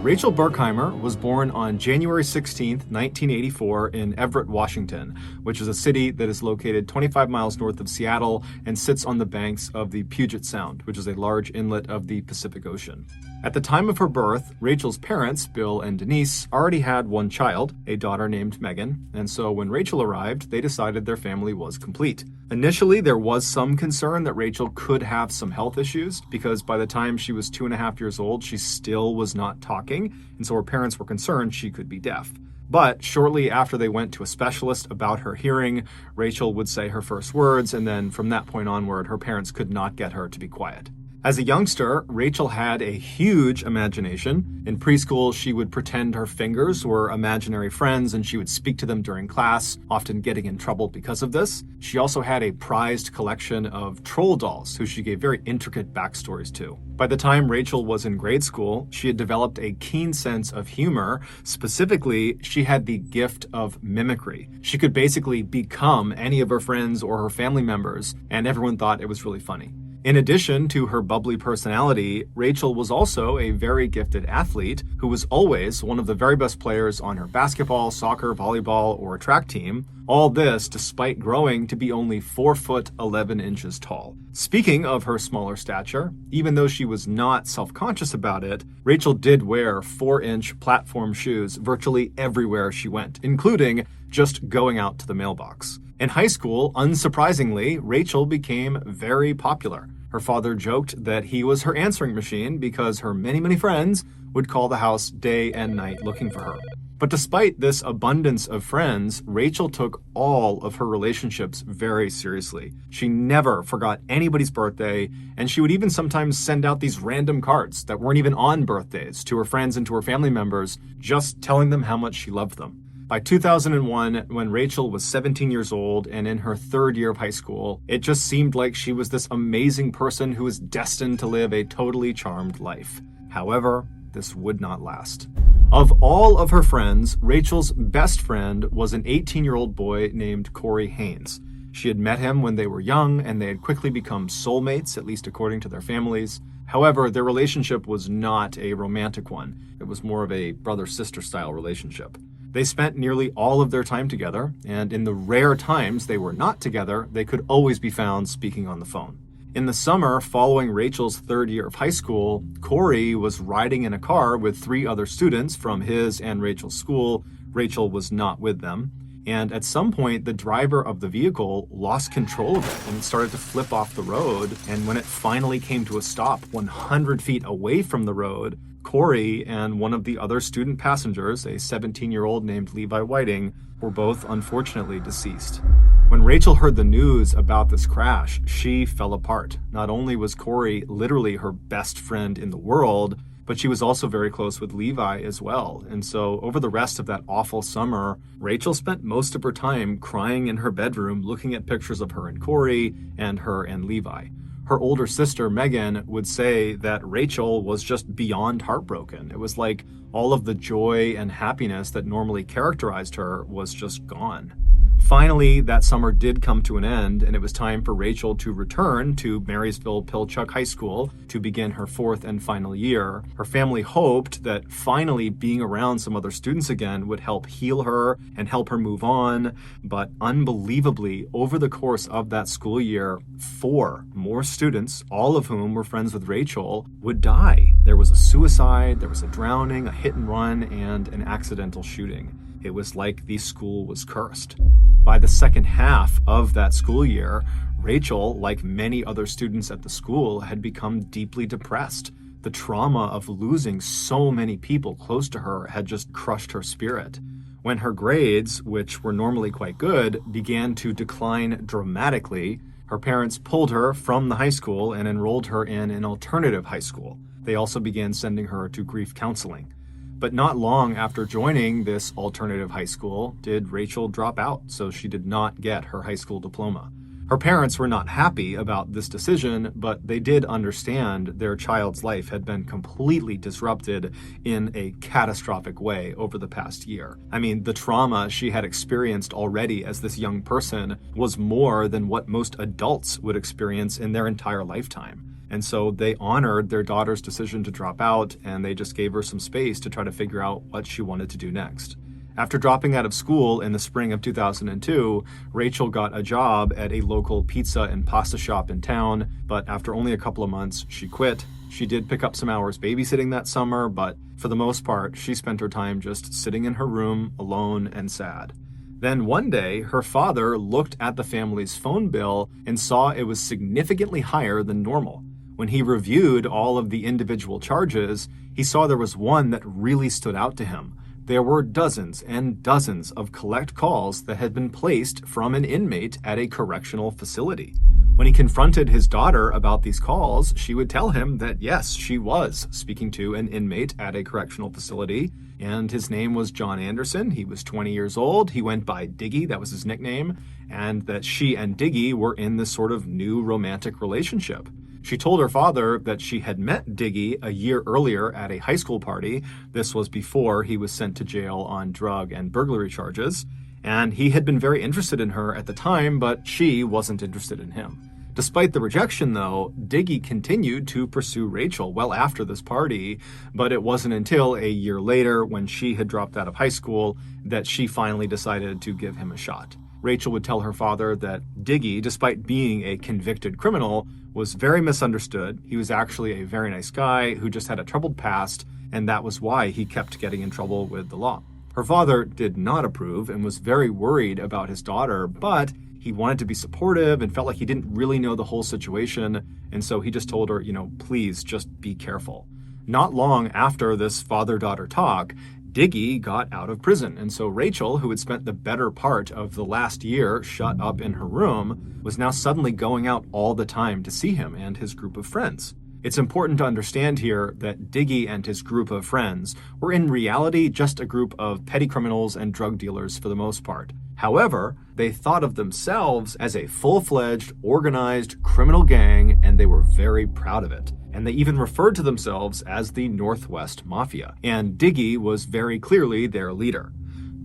Rachel Berkheimer was born on January 16, 1984 in Everett, Washington, which is a city that is located 25 miles north of Seattle and sits on the banks of the Puget Sound, which is a large inlet of the Pacific Ocean. At the time of her birth, Rachel's parents, Bill and Denise, already had one child, a daughter named Megan, and so when Rachel arrived, they decided their family was complete. Initially, there was some concern that Rachel could have some health issues because by the time she was 2.5 years old, she still was not talking, and so her parents were concerned she could be deaf. But shortly after they went to a specialist about her hearing, Rachel would say her first words, and then from that point onward, her parents could not get her to be quiet. As a youngster, Rachel had a huge imagination. In preschool, she would pretend her fingers were imaginary friends and she would speak to them during class, often getting in trouble because of this. She also had a prized collection of troll dolls, who she gave very intricate backstories to. By the time Rachel was in grade school, she had developed a keen sense of humor. Specifically, she had the gift of mimicry. She could basically become any of her friends or her family members, and everyone thought it was really funny. In addition to her bubbly personality, Rachel was also a very gifted athlete who was always one of the very best players on her basketball, soccer, volleyball, or track team. All this despite growing to be only 4 foot 11 inches tall. Speaking of her smaller stature, even though she was not self-conscious about it, Rachel did wear 4-inch platform shoes virtually everywhere she went, including just going out to the mailbox. In high school, unsurprisingly, Rachel became very popular. Her father joked that he was her answering machine because her many friends would call the house day and night looking for her. But despite this abundance of friends, Rachel took all of her relationships very seriously. She never forgot anybody's birthday, and she would even sometimes send out these random cards that weren't even on birthdays to her friends and to her family members, just telling them how much she loved them. By 2001, when Rachel was 17 years old and in her 3rd year of high school, it just seemed like she was this amazing person who was destined to live a totally charmed life. However, this would not last. Of all of her friends, Rachel's best friend was an 18-year-old boy named Corey Haynes. She had met him when they were young, and they had quickly become soulmates, at least according to their families. However, their relationship was not a romantic one. It was more of a brother-sister style relationship. They spent nearly all of their time together, and in the rare times they were not together, they could always be found speaking on the phone. In the summer following Rachel's 3rd year of high school, Corey was riding in a car with 3 other students from his and Rachel's school. Rachel was not with them. And at some point, the driver of the vehicle lost control of it and it started to flip off the road. And when it finally came to a stop 100 feet away from the road, Corey and one of the other student passengers, a 17-year-old named Levi Whiting, were both unfortunately deceased. When Rachel heard the news about this crash, she fell apart. Not only was Corey literally her best friend in the world, but she was also very close with Levi as well. And so over the rest of that awful summer, Rachel spent most of her time crying in her bedroom, looking at pictures of her and Corey and her and Levi. Her older sister, Megan, would say that Rachel was just beyond heartbroken. It was like all of the joy and happiness that normally characterized her was just gone. Finally, that summer did come to an end, and it was time for Rachel to return to Marysville-Pilchuck High School to begin her 4th and final year. Her family hoped that finally being around some other students again would help heal her and help her move on, but unbelievably, over the course of that school year, 4 more students, all of whom were friends with Rachel, would die. There was a suicide, there was a drowning, a hit and run, and an accidental shooting. It was like the school was cursed. By the second half of that school year, Rachel, like many other students at the school, had become deeply depressed. The trauma of losing so many people close to her had just crushed her spirit. When her grades, which were normally quite good, began to decline dramatically, her parents pulled her from the high school and enrolled her in an alternative high school. They also began sending her to grief counseling. But not long after joining this alternative high school did Rachel drop out, so she did not get her high school diploma. Her parents were not happy about this decision, but they did understand their child's life had been completely disrupted in a catastrophic way over the past year. I mean, the trauma she had experienced already as this young person was more than what most adults would experience in their entire lifetime. And so they honored their daughter's decision to drop out, and they just gave her some space to try to figure out what she wanted to do next. After dropping out of school in the spring of 2002, Rachel got a job at a local pizza and pasta shop in town, but after only a couple of months, she quit. She did pick up some hours babysitting that summer, but for the most part, she spent her time just sitting in her room alone and sad. Then one day, her father looked at the family's phone bill and saw it was significantly higher than normal. When he reviewed all of the individual charges, he saw there was one that really stood out to him. There were dozens and dozens of collect calls that had been placed from an inmate at a correctional facility. When he confronted his daughter about these calls, she would tell him that yes, she was speaking to an inmate at a correctional facility, and his name was John Anderson. He was 20 years old. He went by Diggy, that was his nickname, and that she and Diggy were in this sort of new romantic relationship. She told her father that she had met Diggy a year earlier at a high school party. This was before he was sent to jail on drug and burglary charges, and he had been very interested in her at the time, but she wasn't interested in him. Despite the rejection, though, Diggy continued to pursue Rachel well after this party, but it wasn't until a year later, when she had dropped out of high school, that she finally decided to give him a shot. Rachel would tell her father that Diggy, despite being a convicted criminal, was very misunderstood. He was actually a very nice guy who just had a troubled past, and that was why he kept getting in trouble with the law. Her father did not approve and was very worried about his daughter, but he wanted to be supportive and felt like he didn't really know the whole situation, and so he just told her, please just be careful. Not long after this father-daughter talk, Diggy got out of prison, and so Rachel, who had spent the better part of the last year shut up in her room, was now suddenly going out all the time to see him and his group of friends. It's important to understand here that Diggy and his group of friends were in reality just a group of petty criminals and drug dealers for the most part. However, they thought of themselves as a full-fledged, organized criminal gang, and they were very proud of it. And they even referred to themselves as the Northwest Mafia, and Diggy was very clearly their leader.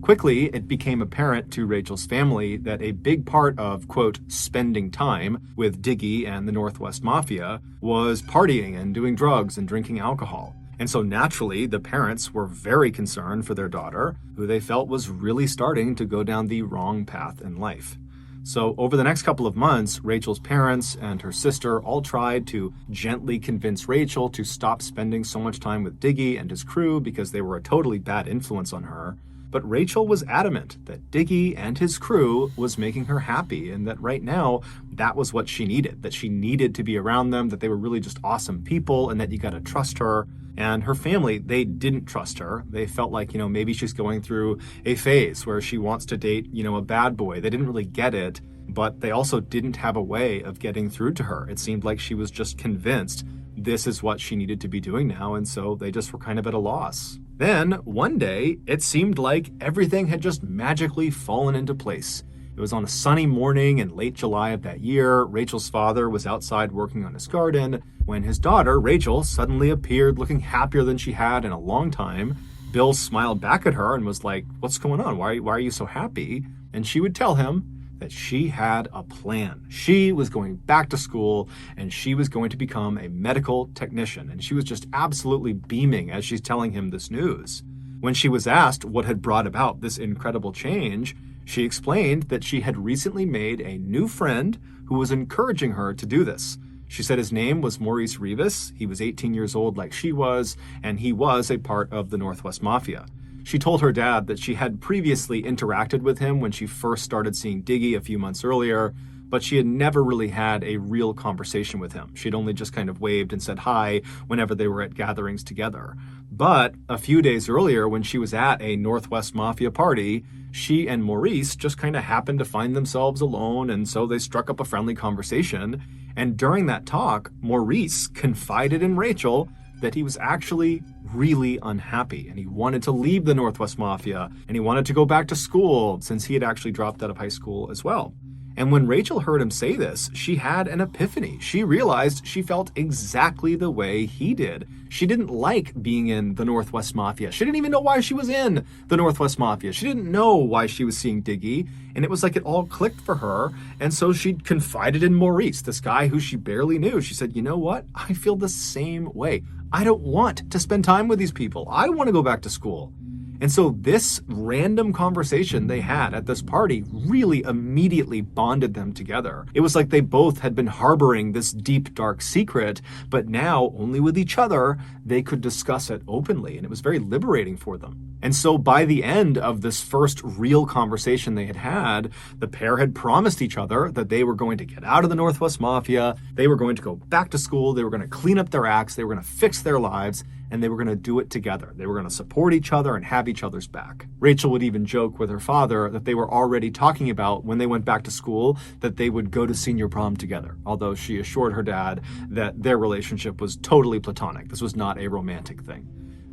Quickly, it became apparent to Rachel's family that a big part of, quote, spending time with Diggy and the Northwest Mafia was partying and doing drugs and drinking alcohol. And so naturally, the parents were very concerned for their daughter, who they felt was really starting to go down the wrong path in life. So over the next couple of months, Rachel's parents and her sister all tried to gently convince Rachel to stop spending so much time with Diggy and his crew because they were a totally bad influence on her. But Rachel was adamant that Diggy and his crew was making her happy, and that right now that was what she needed, that she needed to be around them, that they were really just awesome people, and that you got to trust her. And her family, they didn't trust her. They felt like, maybe she's going through a phase where she wants to date, a bad boy. They didn't really get it, but they also didn't have a way of getting through to her. It seemed like she was just convinced this is what she needed to be doing now, and so they just were kind of at a loss. Then, one day, it seemed like everything had just magically fallen into place. It was on a sunny morning in late July of that year. Rachel's father was outside working on his garden when his daughter, Rachel, suddenly appeared looking happier than she had in a long time. Bill smiled back at her and was like, "What's going on? Why are you so happy?" And she would tell him that she had a plan. She was going back to school and she was going to become a medical technician. And she was just absolutely beaming as she's telling him this news. When she was asked what had brought about this incredible change, she explained that she had recently made a new friend who was encouraging her to do this. She said his name was Maurice Rivas. He was 18 years old like she was, and he was a part of the Northwest Mafia. She told her dad that she had previously interacted with him when she first started seeing Diggy a few months earlier, but she had never really had a real conversation with him. She'd only just kind of waved and said hi whenever they were at gatherings together. But a few days earlier, when she was at a Northwest Mafia party, she and Maurice just kind of happened to find themselves alone, and so they struck up a friendly conversation. And during that talk, Maurice confided in Rachel that he was actually really unhappy, and he wanted to leave the Northwest Mafia, and he wanted to go back to school since he had actually dropped out of high school as well. And when Rachel heard him say this, she had an epiphany. She realized she felt exactly the way he did. She didn't like being in the Northwest Mafia. She didn't even know why she was in the Northwest Mafia. She didn't know why she was seeing Diggy. And it was like it all clicked for her. And so she confided in Maurice, this guy who she barely knew. She said, you know what? I feel the same way. I don't want to spend time with these people. I want to go back to school. And so this random conversation they had at this party really immediately bonded them together. It was like they both had been harboring this deep, dark secret, but now only with each other, they could discuss it openly. And it was very liberating for them. And so by the end of this first real conversation they had had, the pair had promised each other that they were going to get out of the Northwest Mafia. They were going to go back to school. They were going to clean up their acts. They were going to fix their lives. And they were going to do it together. They were going to support each other and have each other's back. Rachel would even joke with her father that they were already talking about when they went back to school that they would go to senior prom together, although she assured her dad that their relationship was totally platonic. This was not a romantic thing.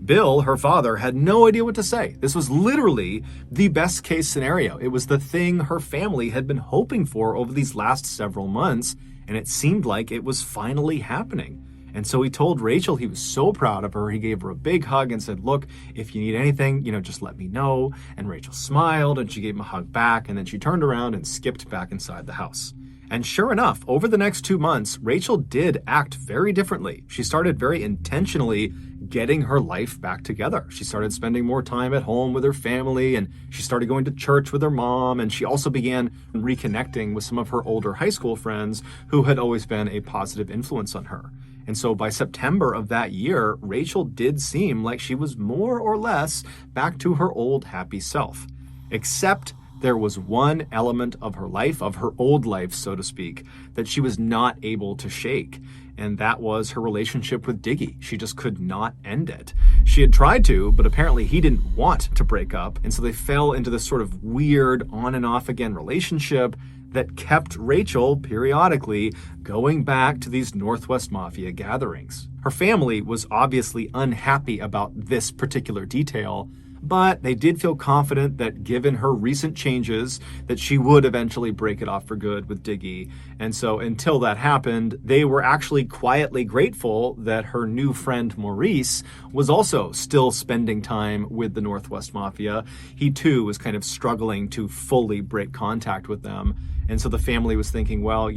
Bill, her father, had no idea what to say. This was literally the best case scenario. It was the thing her family had been hoping for over these last several months, and it seemed like it was finally happening. And so he told Rachel he was so proud of her. He gave her a big hug and said, look, if you need anything, just let me know. And Rachel smiled and she gave him a hug back. And then she turned around and skipped back inside the house. And sure enough, over the next 2 months, Rachel did act very differently. She started very intentionally getting her life back together. She started spending more time at home with her family, and she started going to church with her mom, and she also began reconnecting with some of her older high school friends who had always been a positive influence on her. And so by September of that year, Rachel did seem like she was more or less back to her old happy self. Except there was one element of her life, of her old life, so to speak, that she was not able to shake. And that was her relationship with Diggy. She just could not end it. She had tried to, but apparently he didn't want to break up. And so they fell into this sort of weird on and off again relationship that kept Rachel periodically going back to these Northwest Mafia gatherings. Her family was obviously unhappy about this particular detail, but they did feel confident that given her recent changes, that she would eventually break it off for good with Diggy. And so until that happened, they were actually quietly grateful that her new friend Maurice was also still spending time with the Northwest Mafia. He too was kind of struggling to fully break contact with them. And so the family was thinking, well,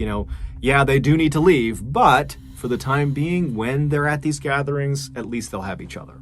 yeah, they do need to leave, but for the time being, when they're at these gatherings, at least they'll have each other.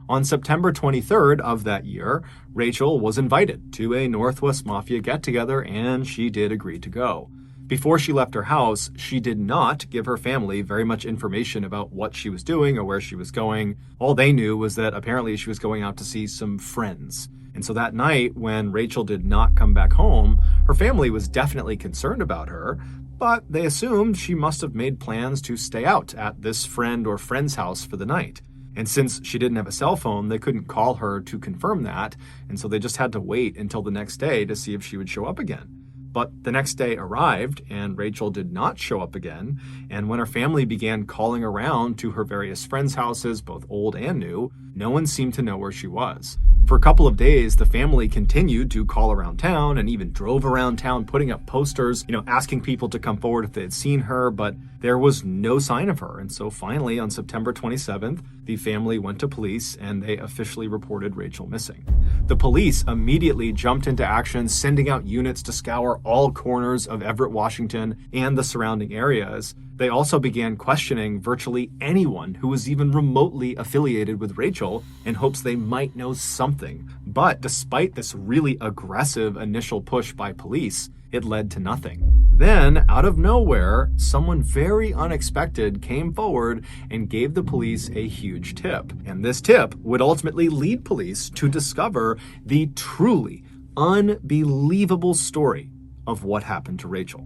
On September 23rd of that year, Rachel was invited to a Northwest Mafia get-together, and she did agree to go. Before she left her house, she did not give her family very much information about what she was doing or where she was going. All they knew was that apparently she was going out to see some friends. And so that night, when Rachel did not come back home, her family was definitely concerned about her, but they assumed she must have made plans to stay out at this friend or friend's house for the night. And since she didn't have a cell phone, they couldn't call her to confirm that, and so they just had to wait until the next day to see if she would show up again. But the next day arrived, and Rachel did not show up again, and when her family began calling around to her various friends' houses, both old and new, no one seemed to know where she was. For a couple of days, the family continued to call around town and even drove around town putting up posters, asking people to come forward if they had seen her, but there was no sign of her. And so finally, on September 27th, the family went to police and they officially reported Rachel missing. The police immediately jumped into action, sending out units to scour all corners of Everett, Washington, and the surrounding areas. They also began questioning virtually anyone who was even remotely affiliated with Rachel in hopes they might know something. But despite this really aggressive initial push by police, it led to nothing. Then, out of nowhere, someone very unexpected came forward and gave the police a huge tip. And this tip would ultimately lead police to discover the truly unbelievable story of what happened to Rachel.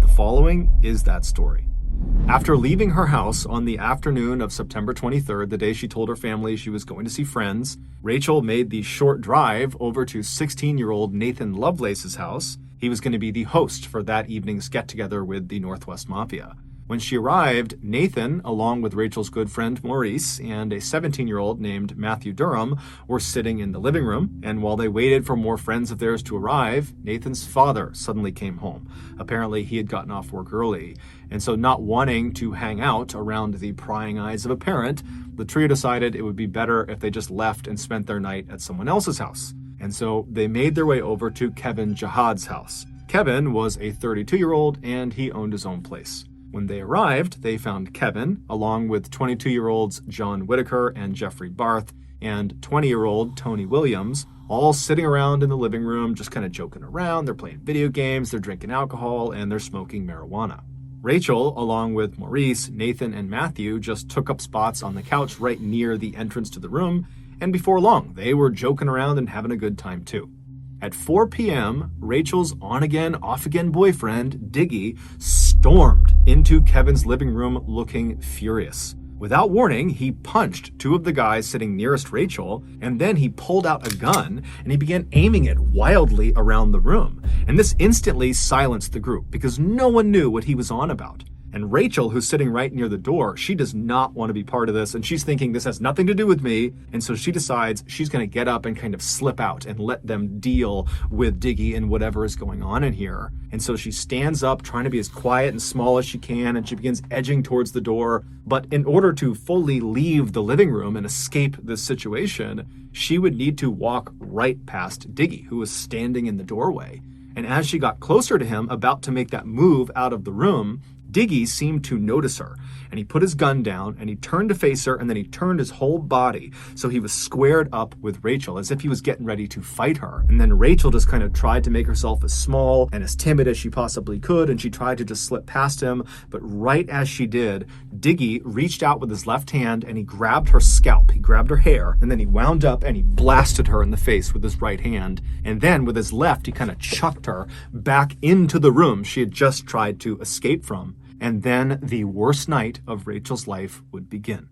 The following is that story. After leaving her house on the afternoon of September 23rd, the day she told her family she was going to see friends, Rachel made the short drive over to 16-year-old Nathan Lovelace's house. He was going to be the host for that evening's get-together with the Northwest Mafia. When she arrived, Nathan, along with Rachel's good friend Maurice and a 17-year-old named Matthew Durham, were sitting in the living room, and while they waited for more friends of theirs to arrive, Nathan's father suddenly came home. Apparently, he had gotten off work early, and so not wanting to hang out around the prying eyes of a parent, the trio decided it would be better if they just left and spent their night at someone else's house. And so they made their way over to Kevin Jihad's house. Kevin was a 32-year-old, and he owned his own place. When they arrived, they found Kevin, along with 22-year-olds John Whitaker and Jeffrey Barth, and 20-year-old Tony Williams, all sitting around in the living room, just kind of joking around. They're playing video games, they're drinking alcohol, and they're smoking marijuana. Rachel, along with Maurice, Nathan, and Matthew, just took up spots on the couch right near the entrance to the room, and before long, they were joking around and having a good time too. At 4 p.m., Rachel's on-again, off-again boyfriend, Diggy, stormed into Kevin's living room looking furious. Without warning, he punched two of the guys sitting nearest Rachel, and then he pulled out a gun and he began aiming it wildly around the room. And this instantly silenced the group because no one knew what he was on about. And Rachel, who's sitting right near the door, she does not want to be part of this, and she's thinking this has nothing to do with me, and so she decides she's going to get up and kind of slip out and let them deal with Diggy and whatever is going on in here. And so she stands up, trying to be as quiet and small as she can, and she begins edging towards the door. But in order to fully leave the living room and escape this situation, she would need to walk right past Diggy, who was standing in the doorway. And as she got closer to him, about to make that move out of the room, Diggy seemed to notice her, and he put his gun down, and he turned to face her, and then he turned his whole body so he was squared up with Rachel, as if he was getting ready to fight her. And then Rachel just kind of tried to make herself as small and as timid as she possibly could, and she tried to just slip past him, but right as she did, Diggy reached out with his left hand, and he grabbed her scalp, he grabbed her hair, and then he wound up and he blasted her in the face with his right hand, and then with his left, he kind of chucked her back into the room she had just tried to escape from. And then the worst night of Rachel's life would begin.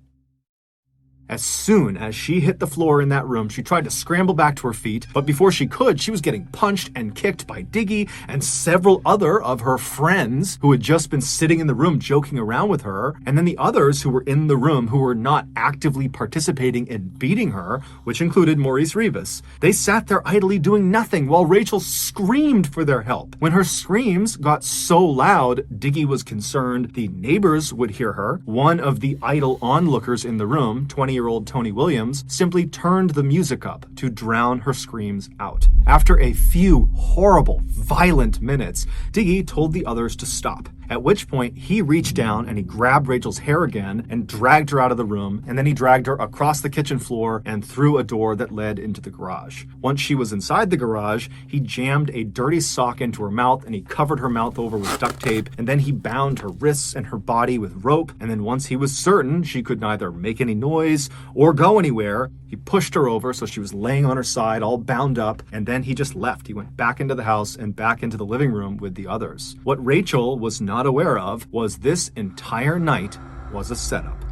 As soon as she hit the floor in that room, she tried to scramble back to her feet, but before she could, she was getting punched and kicked by Diggy and several other of her friends who had just been sitting in the room joking around with her, and then the others who were in the room who were not actively participating in beating her, which included Maurice Rivas. They sat there idly doing nothing while Rachel screamed for their help. When her screams got so loud, Diggy was concerned the neighbors would hear her. One of the idle onlookers in the room, 20-year-old Tony Williams, simply turned the music up to drown her screams out. After a few horrible, violent minutes, Diggy told the others to stop, at which point he reached down and he grabbed Rachel's hair again and dragged her out of the room, and then he dragged her across the kitchen floor and through a door that led into the garage. Once she was inside the garage, he jammed a dirty sock into her mouth and he covered her mouth over with duct tape, and then he bound her wrists and her body with rope, and then once he was certain she could neither make any noise or go anywhere, he pushed her over so she was laying on her side all bound up, and then he just left. He went back into the house and back into the living room with the others. What Rachel was not aware of was this entire night was a setup.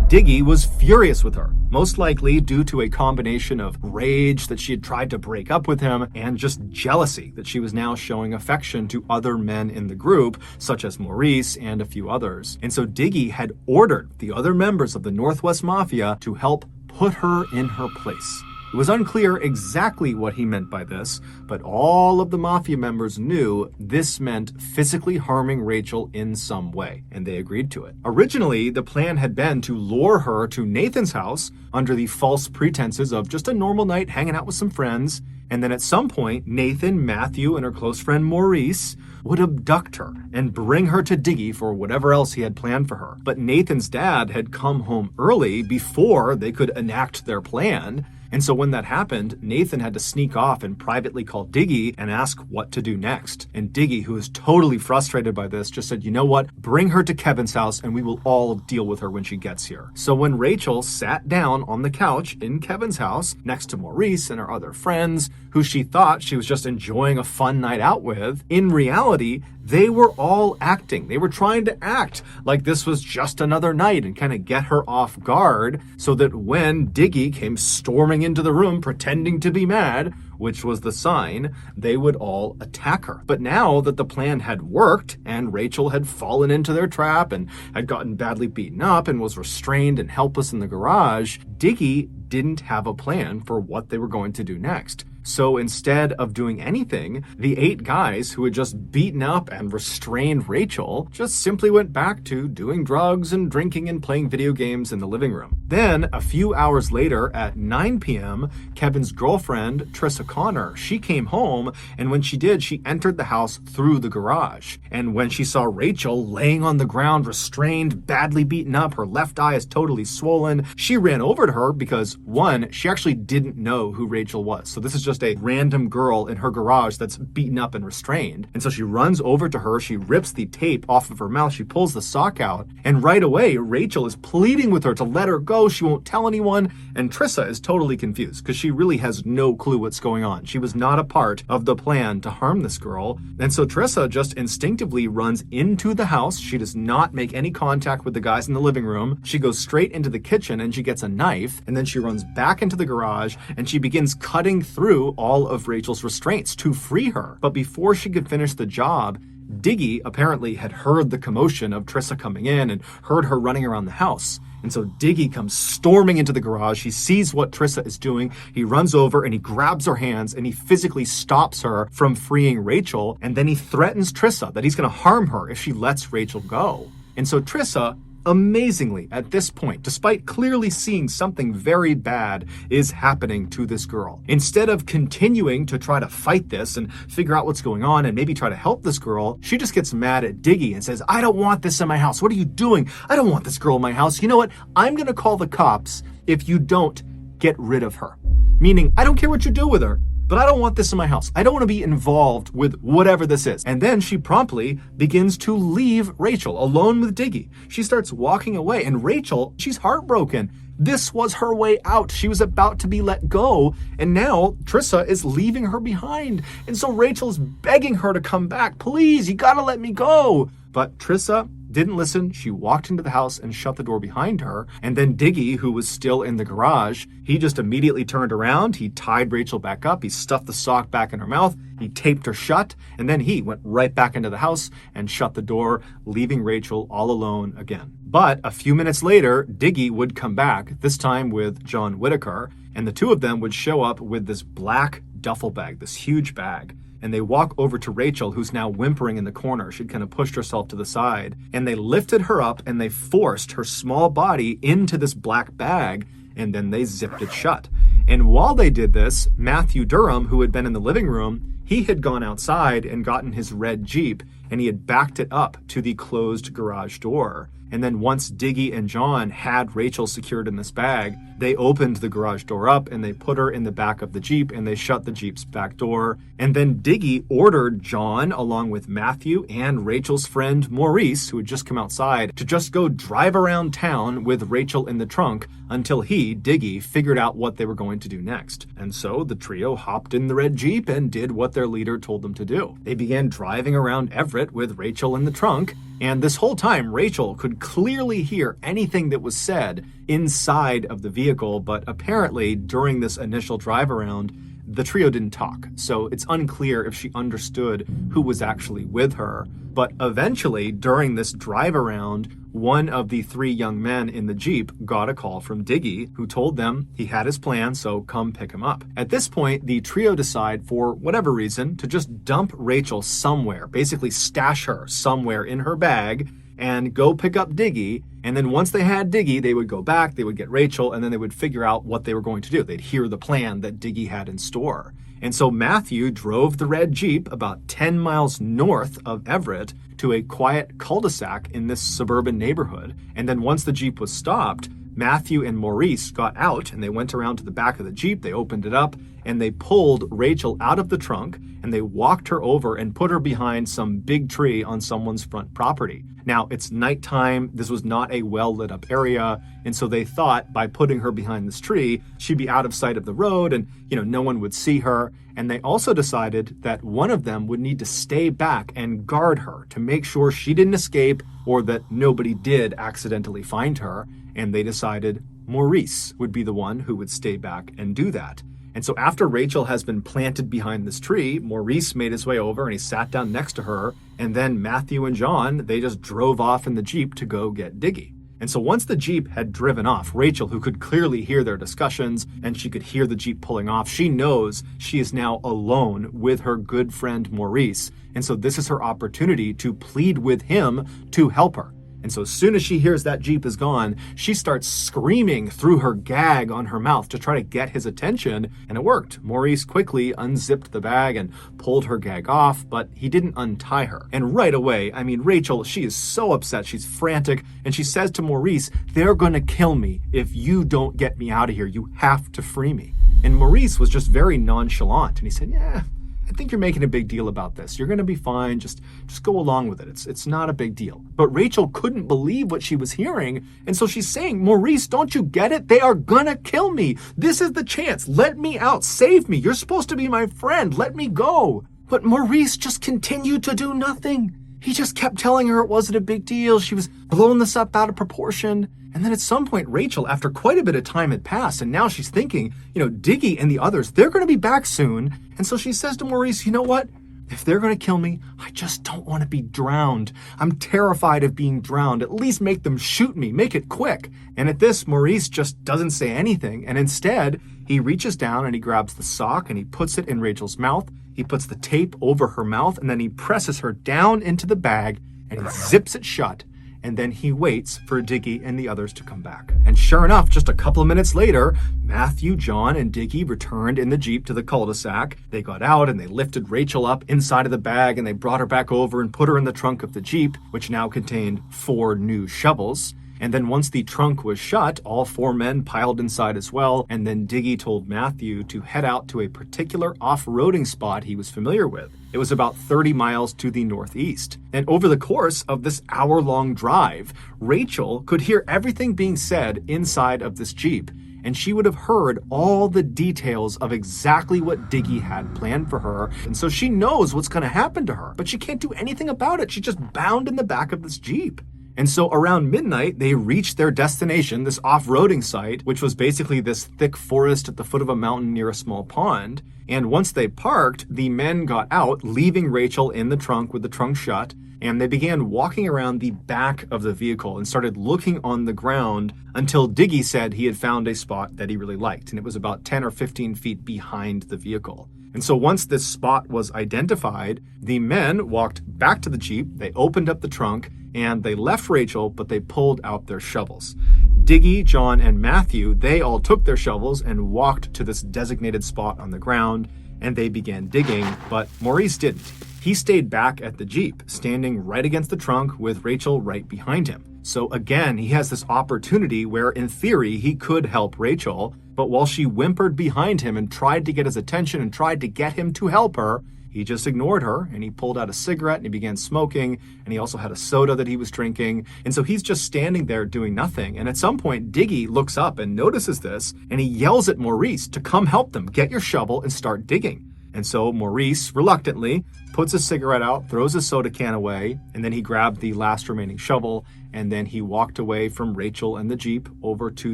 Diggy was furious with her, most likely due to a combination of rage that she had tried to break up with him and just jealousy that she was now showing affection to other men in the group, such as Maurice and a few others. And so Diggy had ordered the other members of the Northwest Mafia to help put her in her place. It was unclear exactly what he meant by this, but all of the Mafia members knew this meant physically harming Rachel in some way, and they agreed to it. Originally, the plan had been to lure her to Nathan's house under the false pretenses of just a normal night hanging out with some friends, and then at some point, Nathan, Matthew, and her close friend Maurice would abduct her and bring her to Diggy for whatever else he had planned for her. But Nathan's dad had come home early before they could enact their plan, and so when that happened, Nathan had to sneak off and privately call Diggy and ask what to do next. And Diggy, who was totally frustrated by this, just said, you know what, bring her to Kevin's house and we will all deal with her when she gets here. So when Rachel sat down on the couch in Kevin's house next to Maurice and her other friends, who she thought she was just enjoying a fun night out with, in reality, they were all acting. They were trying to act like this was just another night and kind of get her off guard so that when Diggy came storming into the room pretending to be mad, which was the sign they would all attack her. But now that the plan had worked and Rachel had fallen into their trap and had gotten badly beaten up and was restrained and helpless in the garage, Diggy didn't have a plan for what they were going to do next. So instead of doing anything, the 8 guys who had just beaten up and restrained Rachel just simply went back to doing drugs and drinking and playing video games in the living room. Then, a few hours later at 9 p.m., Kevin's girlfriend, Trisha Connor, she came home, and when she did, she entered the house through the garage. And when she saw Rachel laying on the ground, restrained, badly beaten up, her left eye is totally swollen, she ran over to her because, one, she actually didn't know who Rachel was. So this is just a random girl in her garage that's beaten up and restrained. And so she runs over to her, she rips the tape off of her mouth, she pulls the sock out, and right away, Rachel is pleading with her to let her go, she won't tell anyone, and Trisha is totally confused because she really has no clue what's going on. She was not a part of the plan to harm this girl, and so Trisha just instinctively runs into the house. She does not make any contact with the guys in the living room. She goes straight into the kitchen and she gets a knife, and then she runs back into the garage and she begins cutting through all of Rachel's restraints to free her. But before she could finish the job, Diggy apparently had heard the commotion of Trisha coming in and heard her running around the house. And so Diggy comes storming into the garage. He sees what Trisha is doing. He runs over and he grabs her hands and he physically stops her from freeing Rachel. And then he threatens Trisha that he's going to harm her if she lets Rachel go. And so Trisha, amazingly, at this point, despite clearly seeing something very bad is happening to this girl, instead of continuing to try to fight this and figure out what's going on and maybe try to help this girl, she just gets mad at Diggy and says, "I don't want this in my house. What are you doing? I don't want this girl in my house. You know what? I'm going to call the cops if you don't get rid of her." Meaning, I don't care what you do with her, but I don't want this in my house. I don't want to be involved with whatever this is. And then she promptly begins to leave Rachel alone with Diggy. She starts walking away, and Rachel, she's heartbroken. This was her way out. She was about to be let go, and now Trisha is leaving her behind. And so Rachel's begging her to come back. "Please, you gotta let me go." But Trisha didn't listen. She walked into the house and shut the door behind her. And then Diggy, who was still in the garage, he just immediately turned around. He tied Rachel back up. He stuffed the sock back in her mouth. He taped her shut. And then he went right back into the house and shut the door, leaving Rachel all alone again. But a few minutes later, Diggy would come back, this time with John Whitaker, and the two of them would show up with this black duffel bag, this huge bag. And they walk over to Rachel, who's now whimpering in the corner. She'd kind of pushed herself to the side. And they lifted her up and they forced her small body into this black bag, and then they zipped it shut. And while they did this, Matthew Durham, who had been in the living room, he had gone outside and gotten his red Jeep, and he had backed it up to the closed garage door. And then once Diggy and John had Rachel secured in this bag, they opened the garage door up and they put her in the back of the Jeep and they shut the Jeep's back door. And then Diggy ordered John, along with Matthew and Rachel's friend Maurice, who had just come outside, to just go drive around town with Rachel in the trunk until he, Diggy, figured out what they were going to do next. And so the trio hopped in the red Jeep and did what their leader told them to do. They began driving around Everett with Rachel in the trunk, and this whole time Rachel could clearly hear anything that was said inside of the vehicle, but apparently during this initial drive around, the trio didn't talk, so it's unclear if she understood who was actually with her. But eventually, during this drive around, one of the 3 young men in the Jeep got a call from Diggy, who told them he had his plan, so come pick him up. At this point, the trio decide, for whatever reason, to just dump Rachel somewhere, basically stash her somewhere in her bag, and go pick up Diggy. And then once they had Diggy, they would go back, they would get Rachel, and then they would figure out what they were going to do. They'd hear the plan that Diggy had in store. And so Matthew drove the red Jeep about 10 miles north of Everett to a quiet cul-de-sac in this suburban neighborhood. And then once the Jeep was stopped, Matthew and Maurice got out and they went around to the back of the Jeep, they opened it up, and they pulled Rachel out of the trunk and they walked her over and put her behind some big tree on someone's front property. Now, it's nighttime, this was not a well-lit up area, and so they thought by putting her behind this tree, she'd be out of sight of the road and, no one would see her. And they also decided that one of them would need to stay back and guard her to make sure she didn't escape or that nobody did accidentally find her. And they decided Maurice would be the one who would stay back and do that. And so after Rachel has been planted behind this tree, Maurice made his way over and he sat down next to her. And then Matthew and John, they just drove off in the Jeep to go get Diggy. And so once the Jeep had driven off, Rachel, who could clearly hear their discussions and she could hear the Jeep pulling off, she knows she is now alone with her good friend Maurice. And so this is her opportunity to plead with him to help her. And so as soon as she hears that Jeep is gone, she starts screaming through her gag on her mouth to try to get his attention, and it worked. Maurice quickly unzipped the bag and pulled her gag off, but he didn't untie her. And right away, Rachel, she is so upset, she's frantic, and she says to Maurice, "They're gonna kill me if you don't get me out of here. You have to free me." And Maurice was just very nonchalant, and he said, "Yeah, I think you're making a big deal about this. You're going to be fine. Just go along with it. It's not a big deal." But Rachel couldn't believe what she was hearing. And so she's saying, "Maurice, don't you get it? They are going to kill me. This is the chance. Let me out. Save me. You're supposed to be my friend. Let me go." But Maurice just continued to do nothing. He just kept telling her it wasn't a big deal. She was blowing this up out of proportion. And then at some point, Rachel, after quite a bit of time had passed, and now she's thinking, Diggy and the others, they're going to be back soon. And so she says to Maurice, "You know what? If they're going to kill me, I just don't want to be drowned. I'm terrified of being drowned. At least make them shoot me. Make it quick." And at this, Maurice just doesn't say anything. And instead, he reaches down and he grabs the sock and he puts it in Rachel's mouth. He puts the tape over her mouth and then he presses her down into the bag and he zips it shut. And then he waits for Diggy and the others to come back. And sure enough, just a couple of minutes later, Matthew, John, and Diggy returned in the Jeep to the cul-de-sac. They got out and they lifted Rachel up inside of the bag and they brought her back over and put her in the trunk of the Jeep, which now contained 4 new shovels. And then once the trunk was shut, all 4 men piled inside as well. And then Diggy told Matthew to head out to a particular off-roading spot he was familiar with. It was about 30 miles to the northeast. And over the course of this hour-long drive, Rachel could hear everything being said inside of this Jeep. And she would have heard all the details of exactly what Diggy had planned for her. And so she knows what's going to happen to her, but she can't do anything about it. She's just bound in the back of this Jeep. And so around midnight, they reached their destination, this off-roading site, which was basically this thick forest at the foot of a mountain near a small pond. And once they parked, the men got out, leaving Rachel in the trunk with the trunk shut, and they began walking around the back of the vehicle and started looking on the ground until Diggy said he had found a spot that he really liked, and it was about 10 or 15 feet behind the vehicle. And so once this spot was identified, the men walked back to the Jeep, they opened up the trunk, and they left Rachel, but they pulled out their shovels. Diggy, John, and Matthew, they all took their shovels and walked to this designated spot on the ground, and they began digging, but Maurice didn't. He stayed back at the Jeep, standing right against the trunk with Rachel right behind him. So again, he has this opportunity where, in theory, he could help Rachel, but while she whimpered behind him and tried to get his attention and tried to get him to help her, he just ignored her, and he pulled out a cigarette and he began smoking, and he also had a soda that he was drinking. And so he's just standing there doing nothing. And at some point, Diggy looks up and notices this, and he yells at Maurice to come help them, get your shovel and start digging. And so Maurice, reluctantly, puts a cigarette out, throws a soda can away, and then he grabbed the last remaining shovel, and then he walked away from Rachel and the Jeep over to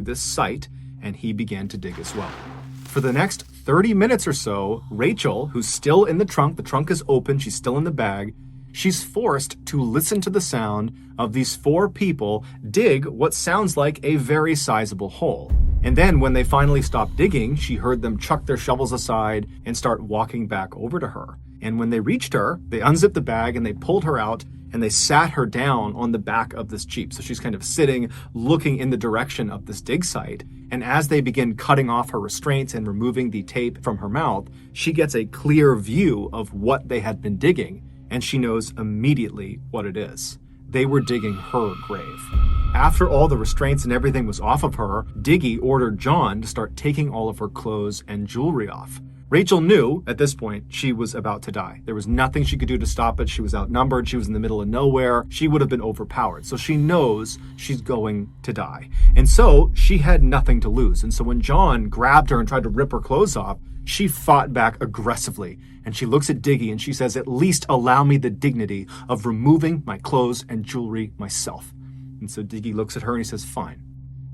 this site, and he began to dig as well. For the next 30 minutes or so, Rachel, who's still in the trunk is open, she's still in the bag, she's forced to listen to the sound of these 4 people dig what sounds like a very sizable hole. And then when they finally stopped digging, she heard them chuck their shovels aside and start walking back over to her. And when they reached her, they unzipped the bag and they pulled her out and they sat her down on the back of this Jeep. So she's kind of sitting, looking in the direction of this dig site. And as they begin cutting off her restraints and removing the tape from her mouth, she gets a clear view of what they had been digging, and she knows immediately what it is. They were digging her grave. After all the restraints and everything was off of her, Diggy ordered John to start taking all of her clothes and jewelry off. Rachel knew at this point she was about to die. There was nothing she could do to stop it. She was outnumbered. She was in the middle of nowhere. She would have been overpowered. So she knows she's going to die. And so she had nothing to lose. And so when John grabbed her and tried to rip her clothes off, she fought back aggressively. And she looks at Diggy and she says, "At least allow me the dignity of removing my clothes and jewelry myself." And so Diggy looks at her and he says, "Fine."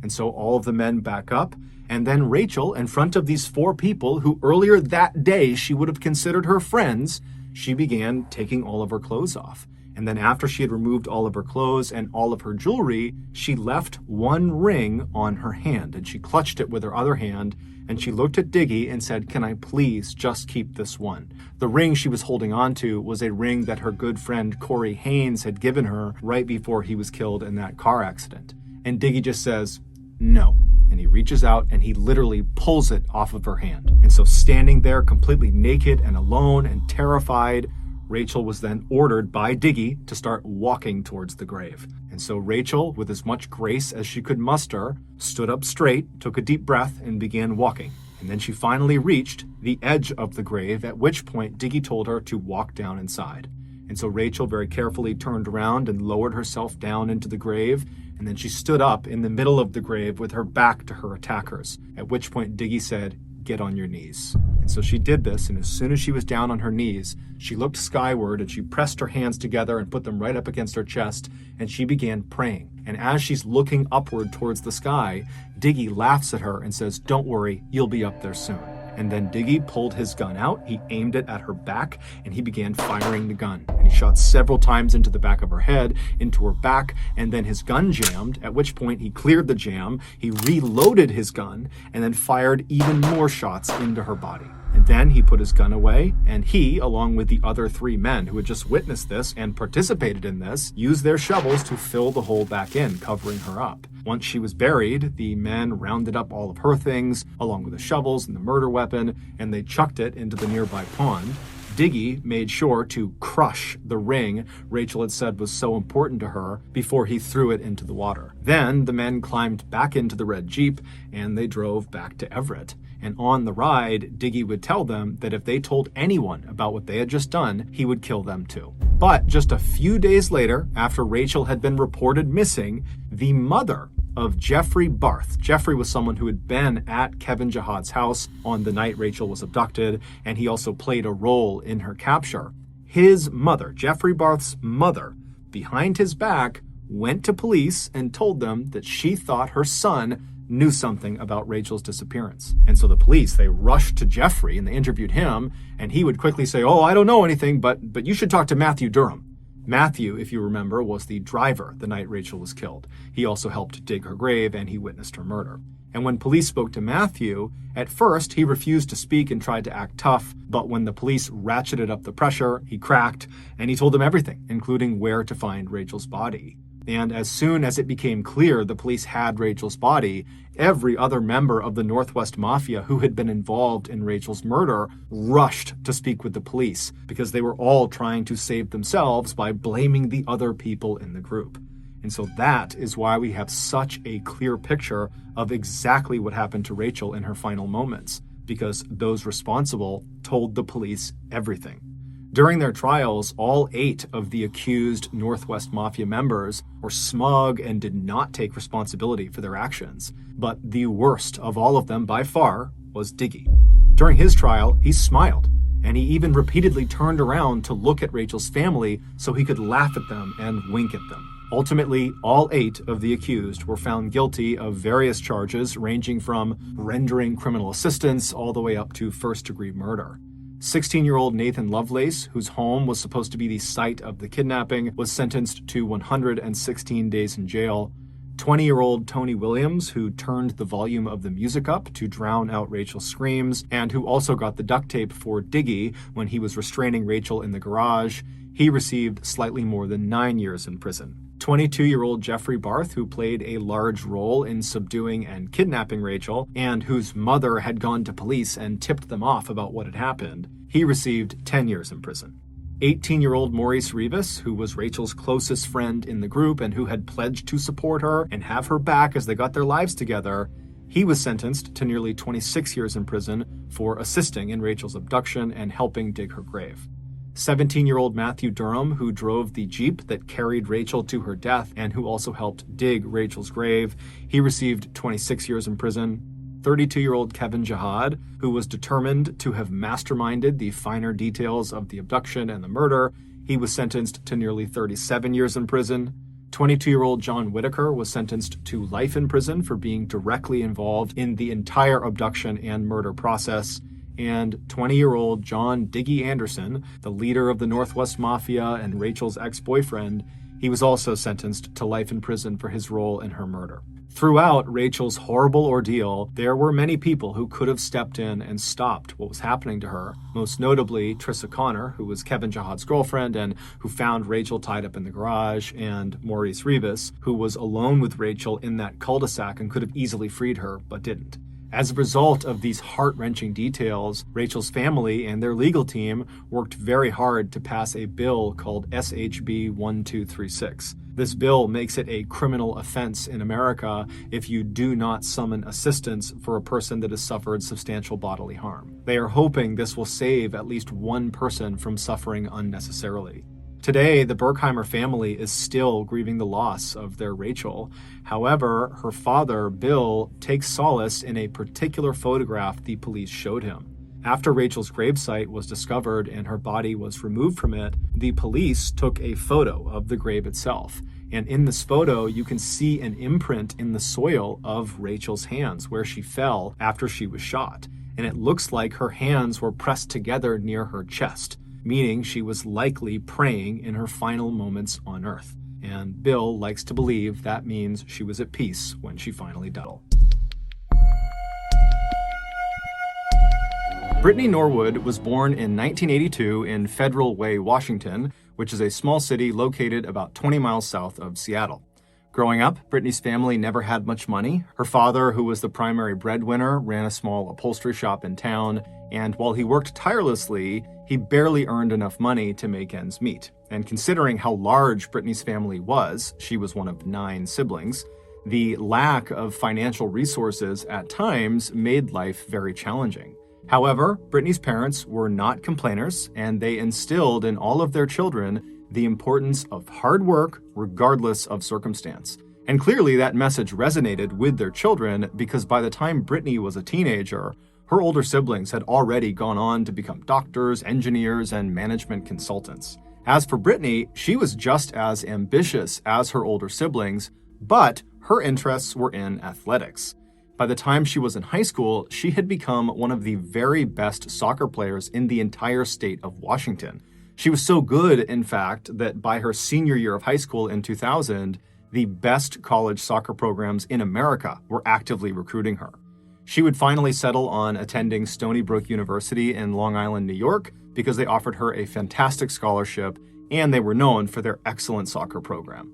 And so all of the men back up, and then Rachel, in front of these 4 people who earlier that day she would have considered her friends, she began taking all of her clothes off. And then after she had removed all of her clothes and all of her jewelry, she left one ring on her hand, and she clutched it with her other hand, and she looked at Diggy and said, "Can I please just keep this one?" The ring she was holding on to was a ring that her good friend Corey Haynes had given her right before he was killed in that car accident. And Diggy just says, "No." And he reaches out and he literally pulls it off of her hand. And so standing there completely naked and alone and terrified, Rachel was then ordered by Diggy to start walking towards the grave. And so Rachel, with as much grace as she could muster, stood up straight, took a deep breath, and began walking. And then she finally reached the edge of the grave, at which point Diggy told her to walk down inside. And so Rachel very carefully turned around and lowered herself down into the grave, and then she stood up in the middle of the grave with her back to her attackers, at which point Diggy said, "Get on your knees." And so she did this, and as soon as she was down on her knees, she looked skyward and she pressed her hands together and put them right up against her chest, and she began praying. And as she's looking upward towards the sky, Diggy laughs at her and says, "Don't worry, you'll be up there soon." And then Diggy pulled his gun out, he aimed it at her back, and he began firing the gun. And he shot several times into the back of her head, into her back, and then his gun jammed, at which point he cleared the jam, he reloaded his gun, and then fired even more shots into her body. And then he put his gun away, and he, along with the other 3 men who had just witnessed this and participated in this, used their shovels to fill the hole back in, covering her up. Once she was buried, the men rounded up all of her things, along with the shovels and the murder weapon, and they chucked it into the nearby pond. Diggy made sure to crush the ring Rachel had said was so important to her before he threw it into the water. Then the men climbed back into the red Jeep, and they drove back to Everett. And on the ride, Diggy would tell them that if they told anyone about what they had just done, he would kill them too. But just a few days later, after Rachel had been reported missing, the mother of Jeffrey Barth. Jeffrey was someone who had been at Kevin Jihad's house on the night Rachel was abducted, and he also played a role in her capture. His mother, Jeffrey Barth's mother, behind his back, went to police and told them that she thought her son knew something about Rachel's disappearance. And so the police, they rushed to Jeffrey and they interviewed him, and he would quickly say, "Oh, I don't know anything, but you should talk to Matthew Durham." Matthew, if you remember, was the driver the night Rachel was killed. He also helped dig her grave, and he witnessed her murder. And when police spoke to Matthew, at first he refused to speak and tried to act tough, but when the police ratcheted up the pressure, he cracked, and he told them everything, including where to find Rachel's body. And as soon as it became clear the police had Rachel's body, every other member of the Northwest Mafia who had been involved in Rachel's murder rushed to speak with the police because they were all trying to save themselves by blaming the other people in the group. And so that is why we have such a clear picture of exactly what happened to Rachel in her final moments, because those responsible told the police everything. During their trials, all 8 of the accused Northwest Mafia members were smug and did not take responsibility for their actions. But the worst of all of them by far was Diggy. During his trial, he smiled, and he even repeatedly turned around to look at Rachel's family so he could laugh at them and wink at them. Ultimately, all 8 of the accused were found guilty of various charges ranging from rendering criminal assistance all the way up to first-degree murder. 16-year-old Nathan Lovelace, whose home was supposed to be the site of the kidnapping, was sentenced to 116 days in jail. 20-year-old Tony Williams, who turned the volume of the music up to drown out Rachel's screams, and who also got the duct tape for Diggy when he was restraining Rachel in the garage, he received slightly more than 9 years in prison. 22-year-old Jeffrey Barth, who played a large role in subduing and kidnapping Rachel, and whose mother had gone to police and tipped them off about what had happened, he received 10 years in prison. 18-year-old Maurice Rivas, who was Rachel's closest friend in the group and who had pledged to support her and have her back as they got their lives together, he was sentenced to nearly 26 years in prison for assisting in Rachel's abduction and helping dig her grave. 17-year-old Matthew Durham, who drove the Jeep that carried Rachel to her death and who also helped dig Rachel's grave, he received 26 years in prison. 32-year-old Kevin Jihad, who was determined to have masterminded the finer details of the abduction and the murder, he was sentenced to nearly 37 years in prison. 22-year-old John Whitaker was sentenced to life in prison for being directly involved in the entire abduction and murder process. And 20-year-old John Diggy Anderson, the leader of the Northwest Mafia and Rachel's ex-boyfriend, he was also sentenced to life in prison for his role in her murder. Throughout Rachel's horrible ordeal, there were many people who could have stepped in and stopped what was happening to her, most notably Trissa Connor, who was Kevin Jahad's girlfriend and who found Rachel tied up in the garage, and Maurice Rivas, who was alone with Rachel in that cul-de-sac and could have easily freed her, but didn't. As a result of these heart-wrenching details, Rachel's family and their legal team worked very hard to pass a bill called SHB 1236. This bill makes it a criminal offense in America if you do not summon assistance for a person that has suffered substantial bodily harm. They are hoping this will save at least one person from suffering unnecessarily. Today, the Berkheimer family is still grieving the loss of their Rachel. However, her father, Bill, takes solace in a particular photograph the police showed him. After Rachel's gravesite was discovered and her body was removed from it, the police took a photo of the grave itself. And in this photo, you can see an imprint in the soil of Rachel's hands where she fell after she was shot. And it looks like her hands were pressed together near her chest, meaning she was likely praying in her final moments on Earth. And Bill likes to believe that means she was at peace when she finally died. Brittany Norwood was born in 1982 in Federal Way, Washington, which is a small city located about 20 miles south of Seattle. Growing up, Brittany's family never had much money. Her father, who was the primary breadwinner, ran a small upholstery shop in town, and while he worked tirelessly, he barely earned enough money to make ends meet. And considering how large Brittany's family was, she was one of 9 siblings, the lack of financial resources at times made life very challenging. However, Brittany's parents were not complainers, and they instilled in all of their children the importance of hard work regardless of circumstance. And clearly that message resonated with their children because by the time Brittany was a teenager, her older siblings had already gone on to become doctors, engineers, and management consultants. As for Brittany, she was just as ambitious as her older siblings, but her interests were in athletics. By the time she was in high school, she had become one of the very best soccer players in the entire state of Washington. She was so good, in fact, that by her senior year of high school in 2000, the best college soccer programs in America were actively recruiting her. She would finally settle on attending Stony Brook University in Long Island, New York, because they offered her a fantastic scholarship and they were known for their excellent soccer program.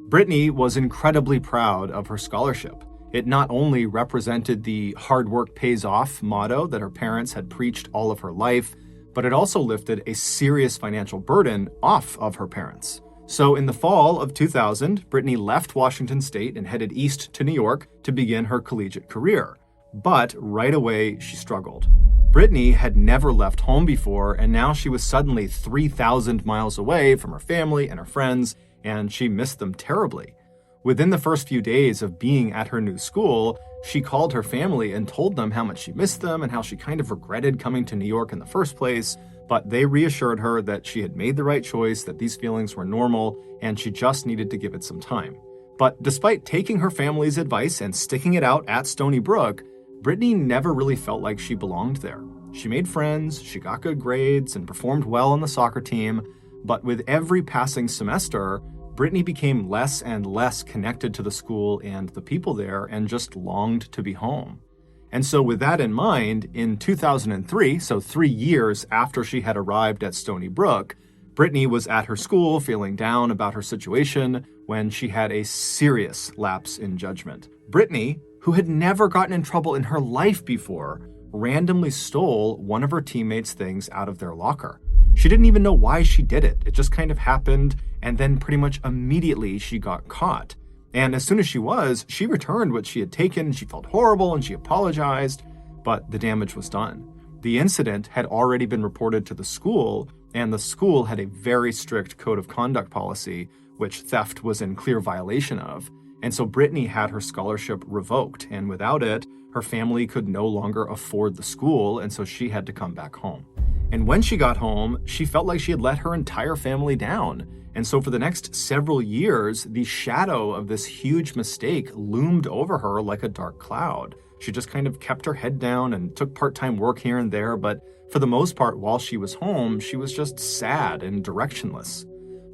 Brittany was incredibly proud of her scholarship. It not only represented the hard work pays off motto that her parents had preached all of her life, but it also lifted a serious financial burden off of her parents. So in the fall of 2000, Brittany left Washington State and headed east to New York to begin her collegiate career. But right away, she struggled. Brittany had never left home before, and now she was suddenly 3,000 miles away from her family and her friends, and she missed them terribly. Within the first few days of being at her new school, she called her family and told them how much she missed them and how she kind of regretted coming to New York in the first place, but they reassured her that she had made the right choice, that these feelings were normal, and she just needed to give it some time. But despite taking her family's advice and sticking it out at Stony Brook, Brittany never really felt like she belonged there. She made friends, she got good grades, and performed well on the soccer team, but with every passing semester, Brittany became less and less connected to the school and the people there and just longed to be home. And so with that in mind, in 2003, so 3 years after she had arrived at Stony Brook, Brittany was at her school feeling down about her situation when she had a serious lapse in judgment. Brittany, who had never gotten in trouble in her life before, randomly stole one of her teammates' things out of their locker. She didn't even know why she did it. It just kind of happened, and then pretty much immediately she got caught. And as soon as she returned what she had taken. She felt horrible and she apologized, but the damage was done. The incident had already been reported to the school, and the school had a very strict code of conduct policy, which theft was in clear violation of. And so Brittany had her scholarship revoked, and without it, her family could no longer afford the school, and so she had to come back home. And when she got home, she felt like she had let her entire family down. And so for the next several years, the shadow of this huge mistake loomed over her like a dark cloud. She just kind of kept her head down and took part-time work here and there, but for the most part, while she was home, she was just sad and directionless.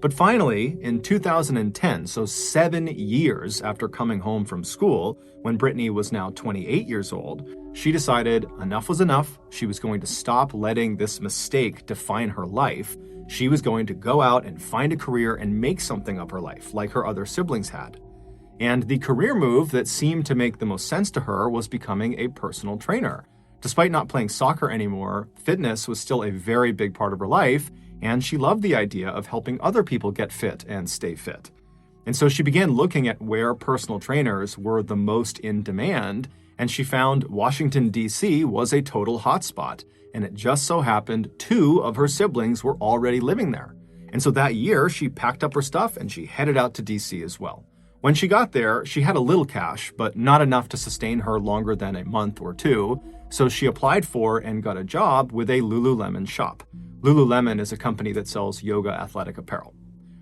But finally, in 2010, so 7 years after coming home from school, when Brittany was now 28 years old, she decided enough was enough. She was going to stop letting this mistake define her life. She was going to go out and find a career and make something of her life, like her other siblings had. And the career move that seemed to make the most sense to her was becoming a personal trainer. Despite not playing soccer anymore, fitness was still a very big part of her life, and she loved the idea of helping other people get fit and stay fit. And so she began looking at where personal trainers were the most in demand, and she found Washington, D.C. was a total hotspot, and it just so happened 2 of her siblings were already living there. And so that year, she packed up her stuff and she headed out to D.C. as well. When she got there, she had a little cash, but not enough to sustain her longer than a month or 2, so she applied for and got a job with a Lululemon shop. Lululemon is a company that sells yoga athletic apparel.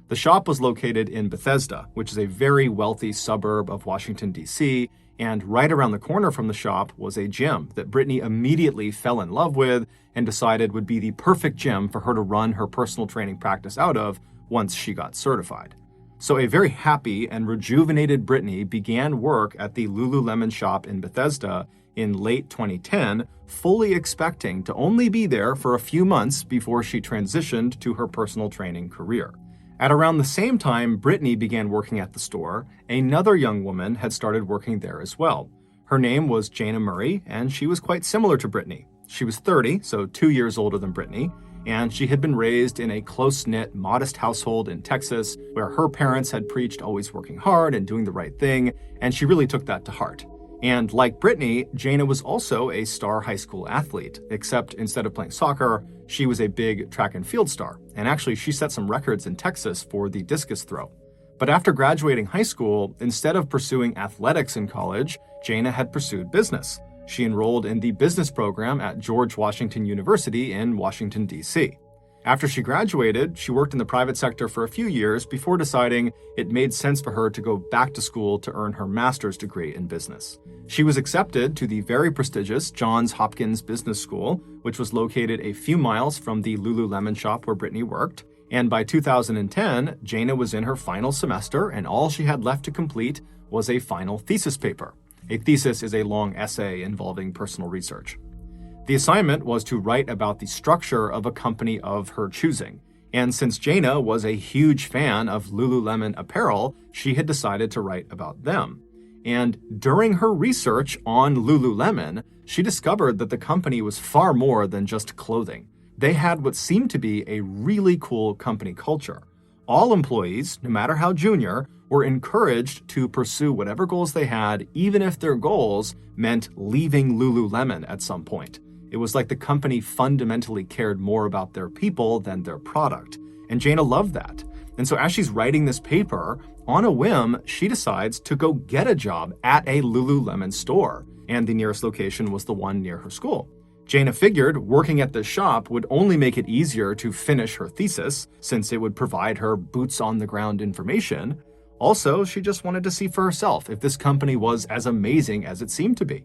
The shop was located in Bethesda, which is a very wealthy suburb of Washington, D.C., and right around the corner from the shop was a gym that Brittany immediately fell in love with and decided would be the perfect gym for her to run her personal training practice out of once she got certified. So a very happy and rejuvenated Brittany began work at the Lululemon shop in Bethesda in late 2010, fully expecting to only be there for a few months before she transitioned to her personal training career. At around the same time Brittany began working at the store, another young woman had started working there as well. Her name was Jana Murray, and she was quite similar to Brittany. She was 30, so 2 years older than Brittany, and she had been raised in a close-knit, modest household in Texas where her parents had preached always working hard and doing the right thing, and she really took that to heart. And like Brittany, Jana was also a star high school athlete, except instead of playing soccer, she was a big track and field star. And actually, she set some records in Texas for the discus throw. But after graduating high school, instead of pursuing athletics in college, Jana had pursued business. She enrolled in the business program at George Washington University in Washington, D.C. After she graduated, she worked in the private sector for a few years before deciding it made sense for her to go back to school to earn her master's degree in business. She was accepted to the very prestigious Johns Hopkins Business School, which was located a few miles from the Lululemon shop where Brittany worked. And by 2010, Jana was in her final semester, and all she had left to complete was a final thesis paper. A thesis is a long essay involving personal research. The assignment was to write about the structure of a company of her choosing. And since Jana was a huge fan of Lululemon apparel, she had decided to write about them. And during her research on Lululemon, she discovered that the company was far more than just clothing. They had what seemed to be a really cool company culture. All employees, no matter how junior, were encouraged to pursue whatever goals they had, even if their goals meant leaving Lululemon at some point. It was like the company fundamentally cared more about their people than their product. And Jana loved that. And so as she's writing this paper, on a whim, she decides to go get a job at a Lululemon store. And the nearest location was the one near her school. Jana figured working at the shop would only make it easier to finish her thesis, since it would provide her boots-on-the-ground information. Also, she just wanted to see for herself if this company was as amazing as it seemed to be.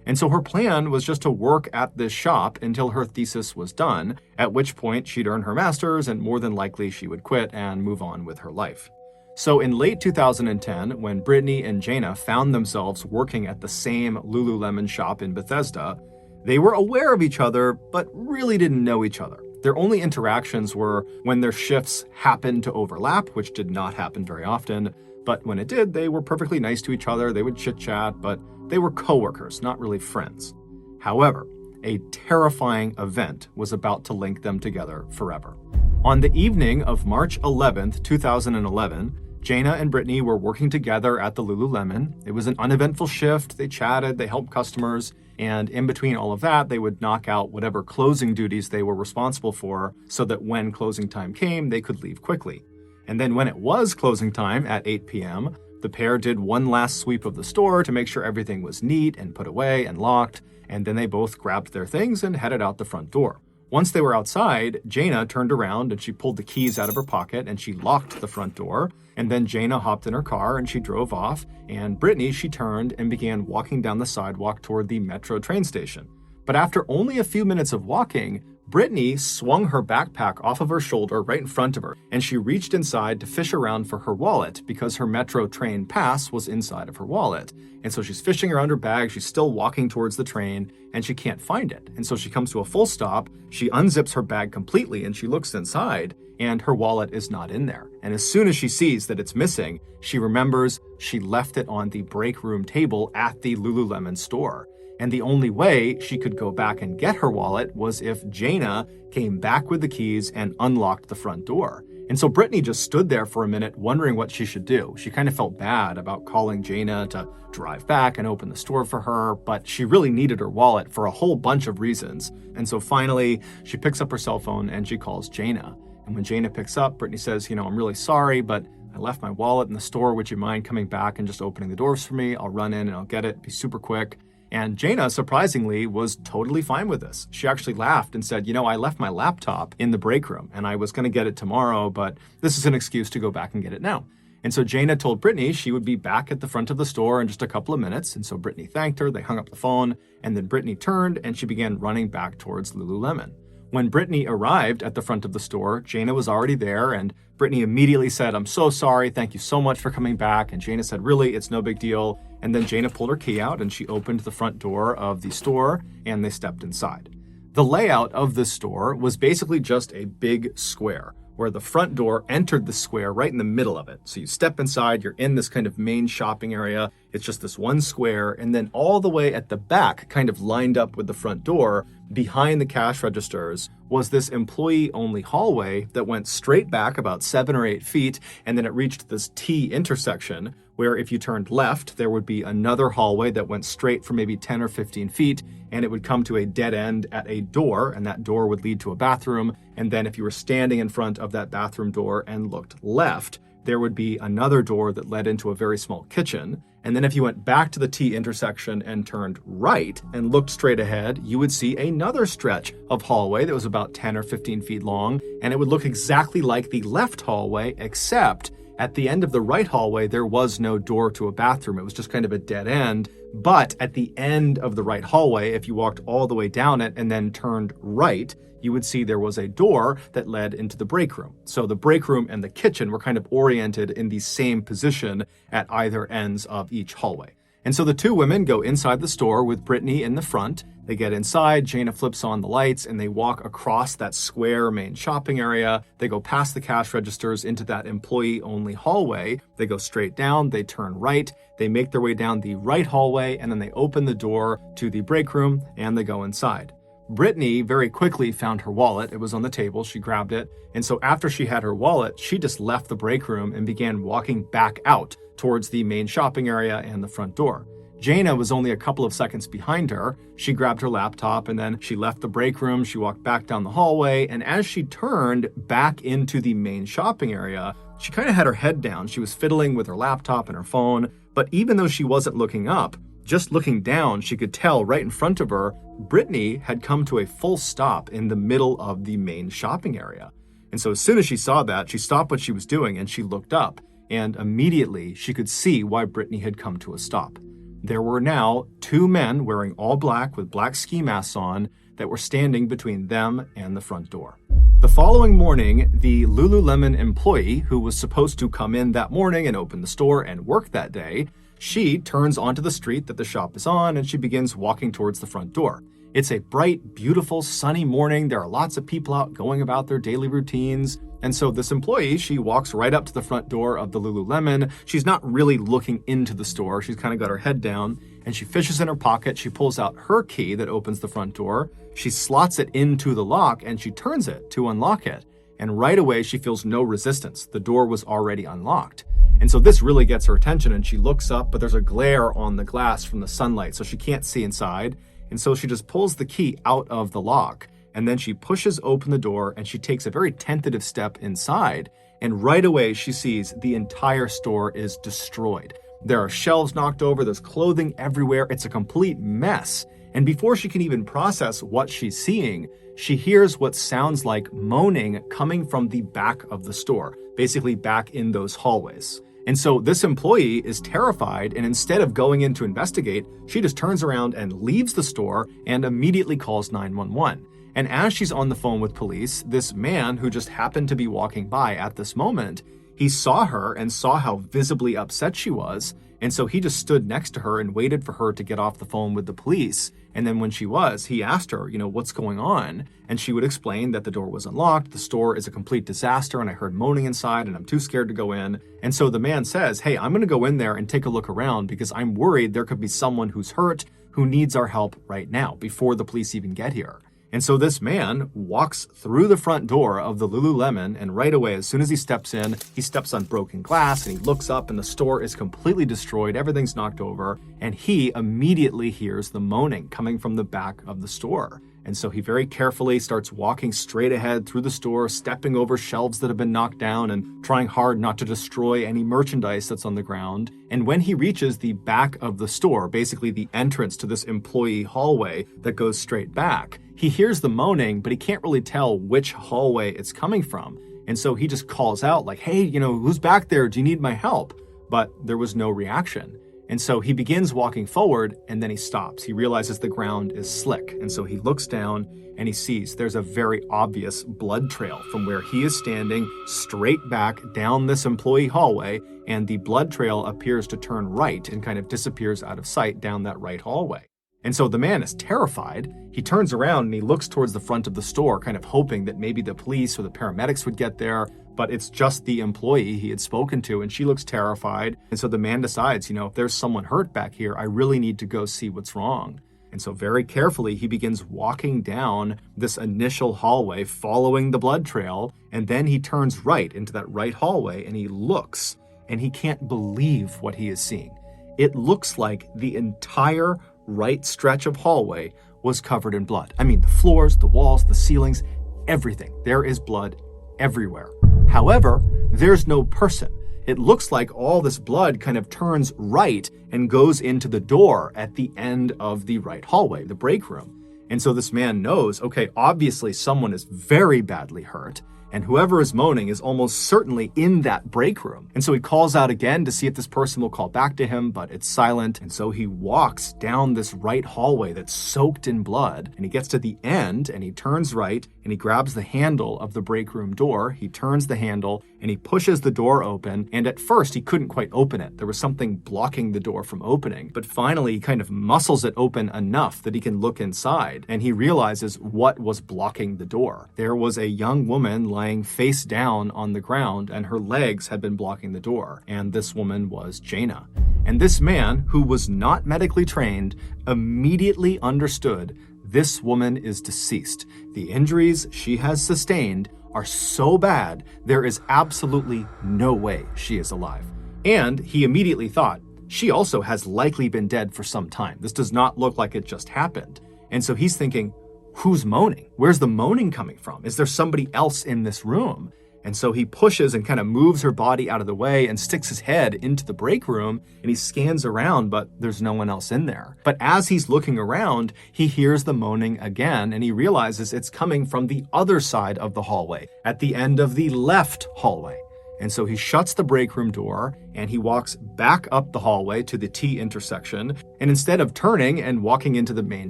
And so her plan was just to work at this shop until her thesis was done, at which point she'd earn her master's and more than likely she would quit and move on with her life. So in late 2010, when Brittany and Jana found themselves working at the same Lululemon shop in Bethesda, they were aware of each other, but really didn't know each other. Their only interactions were when their shifts happened to overlap, which did not happen very often. But when it did, they were perfectly nice to each other. They would chit-chat, but they were coworkers, not really friends. However, a terrifying event was about to link them together forever. On the evening of March 11th, 2011, Jana and Brittany were working together at the Lululemon. It was an uneventful shift. They chatted, they helped customers, and in between all of that, they would knock out whatever closing duties they were responsible for so that when closing time came, they could leave quickly. And then when it was closing time at 8 p.m., the pair did one last sweep of the store to make sure everything was neat and put away and locked, and then they both grabbed their things and headed out the front door. Once they were outside, Jana turned around and she pulled the keys out of her pocket and she locked the front door. And then Jana hopped in her car and she drove off. And Brittany, she turned and began walking down the sidewalk toward the metro train station. But after only a few minutes of walking, Brittany swung her backpack off of her shoulder right in front of her, and she reached inside to fish around for her wallet because her metro train pass was inside of her wallet. And so she's fishing around her bag, she's still walking towards the train, and she can't find it. And so she comes to a full stop, she unzips her bag completely, and she looks inside, and her wallet is not in there. And as soon as she sees that it's missing, she remembers she left it on the break room table at the Lululemon store. And the only way she could go back and get her wallet was if Jana came back with the keys and unlocked the front door. And so Brittany just stood there for a minute wondering what she should do. She kind of felt bad about calling Jana to drive back and open the store for her, but she really needed her wallet for a whole bunch of reasons. And so finally, she picks up her cell phone and she calls Jana. And when Jana picks up, Brittany says, I'm really sorry, but I left my wallet in the store. Would you mind coming back and just opening the doors for me? I'll run in and I'll get it. Be super quick. And Jana, surprisingly, was totally fine with this. She actually laughed and said, I left my laptop in the break room and I was going to get it tomorrow, but this is an excuse to go back and get it now. And so Jana told Brittany she would be back at the front of the store in just a couple of minutes. And so Brittany thanked her, they hung up the phone, and then Brittany turned and she began running back towards Lululemon. When Brittany arrived at the front of the store, Jana was already there, and Brittany immediately said, "I'm so sorry, thank you so much for coming back." And Jana said, "Really, it's no big deal." And then Jana pulled her key out and she opened the front door of the store and they stepped inside. The layout of the store was basically just a big square where the front door entered the square right in the middle of it. So you step inside, you're in this kind of main shopping area. It's just this one square. And then all the way at the back, kind of lined up with the front door, behind the cash registers, was this employee-only hallway that went straight back about 7 or 8 feet. And then it reached this T intersection where if you turned left, there would be another hallway that went straight for maybe 10 or 15 feet, and it would come to a dead end at a door, and that door would lead to a bathroom. And then if you were standing in front of that bathroom door and looked left, there would be another door that led into a very small kitchen. And then if you went back to the T intersection and turned right and looked straight ahead, you would see another stretch of hallway that was about 10 or 15 feet long, and it would look exactly like the left hallway, except at the end of the right hallway, there was no door to a bathroom. It was just kind of a dead end. But at the end of the right hallway, if you walked all the way down it and then turned right, you would see there was a door that led into the break room. So the break room and the kitchen were kind of oriented in the same position at either ends of each hallway. And so the two women go inside the store with Brittany in the front. They get inside, Jana flips on the lights, and they walk across that square main shopping area. They go past the cash registers into that employee-only hallway. They go straight down, they turn right, they make their way down the right hallway, and then they open the door to the break room, and they go inside. Brittany very quickly found her wallet. It was on the table. She grabbed it. And so after she had her wallet, she just left the break room and began walking back out towards the main shopping area and the front door. Jana was only a couple of seconds behind her. She grabbed her laptop and then she left the break room. She walked back down the hallway. And as she turned back into the main shopping area, she kind of had her head down. She was fiddling with her laptop and her phone. But even though she wasn't looking up, just looking down, she could tell right in front of her, Brittany had come to a full stop in the middle of the main shopping area. And so as soon as she saw that, she stopped what she was doing and she looked up. And immediately she could see why Brittany had come to a stop. There were now 2 men wearing all black with black ski masks on that were standing between them and the front door. The following morning, the Lululemon employee who was supposed to come in that morning and open the store and work that day, she turns onto the street that the shop is on and she begins walking towards the front door. It's a bright, beautiful, sunny morning. There are lots of people out going about their daily routines. And so this employee, she walks right up to the front door of the Lululemon. She's not really looking into the store. She's kind of got her head down and she fishes in her pocket. She pulls out her key that opens the front door. She slots it into the lock and she turns it to unlock it. And right away, she feels no resistance. The door was already unlocked. And so this really gets her attention and she looks up, but there's a glare on the glass from the sunlight, so she can't see inside. And so she just pulls the key out of the lock. And then she pushes open the door and she takes a very tentative step inside. And right away she sees the entire store is destroyed. There are shelves knocked over, there's clothing everywhere, it's a complete mess. And before she can even process what she's seeing, she hears what sounds like moaning coming from the back of the store, basically back in those hallways. And so this employee is terrified, and instead of going in to investigate, she just turns around and leaves the store and immediately calls 911. And as she's on the phone with police, this man who just happened to be walking by at this moment, he saw her and saw how visibly upset she was. And so he just stood next to her and waited for her to get off the phone with the police. And then when she was, he asked her, what's going on? And she would explain that the door was unlocked, the store is a complete disaster, and I heard moaning inside, and I'm too scared to go in. And so the man says, hey, I'm going to go in there and take a look around because I'm worried there could be someone who's hurt who needs our help right now before the police even get here. And so this man walks through the front door of the Lululemon, and right away, as soon as he steps in, he steps on broken glass, and he looks up, and the store is completely destroyed, everything's knocked over, and he immediately hears the moaning coming from the back of the store. And so he very carefully starts walking straight ahead through the store, stepping over shelves that have been knocked down and trying hard not to destroy any merchandise that's on the ground. And when he reaches the back of the store, basically the entrance to this employee hallway that goes straight back, he hears the moaning, but he can't really tell which hallway it's coming from. And so he just calls out like, hey, who's back there? Do you need my help? But there was no reaction. And so he begins walking forward, and then he stops. He realizes the ground is slick. And so he looks down and he sees there's a very obvious blood trail from where he is standing straight back down this employee hallway. And the blood trail appears to turn right and kind of disappears out of sight down that right hallway. And so the man is terrified. He turns around and he looks towards the front of the store, kind of hoping that maybe the police or the paramedics would get there. But it's just the employee he had spoken to, and she looks terrified. And so the man decides, if there's someone hurt back here, I really need to go see what's wrong. And so very carefully, he begins walking down this initial hallway, following the blood trail. And then he turns right into that right hallway, and he looks, and he can't believe what he is seeing. It looks like the entire right stretch of hallway was covered in blood. I mean, the floors, the walls, the ceilings, everything. There is blood everywhere. However, there's no person. It looks like all this blood kind of turns right and goes into the door at the end of the right hallway, the break room. And so this man knows, okay, obviously someone is very badly hurt, and whoever is moaning is almost certainly in that break room. And so he calls out again to see if this person will call back to him, but it's silent. And so he walks down this right hallway that's soaked in blood, and he gets to the end, and he turns right, and he grabs the handle of the break room door. He turns the handle, and he pushes the door open. And at first, he couldn't quite open it. There was something blocking the door from opening. But finally, he kind of muscles it open enough that he can look inside, and he realizes what was blocking the door. There was a young woman lying face down on the ground, and her legs had been blocking the door. And this woman was Jaina. And this man, who was not medically trained, immediately understood this woman is deceased. The injuries she has sustained are so bad, there is absolutely no way she is alive. And he immediately thought, she also has likely been dead for some time. This does not look like it just happened. And so he's thinking, who's moaning? Where's the moaning coming from? Is there somebody else in this room? And so he pushes and kind of moves her body out of the way and sticks his head into the break room, and he scans around, but there's no one else in there. But as he's looking around, he hears the moaning again, and he realizes it's coming from the other side of the hallway, at the end of the left hallway. And so he shuts the break room door, and he walks back up the hallway to the T intersection. And instead of turning and walking into the main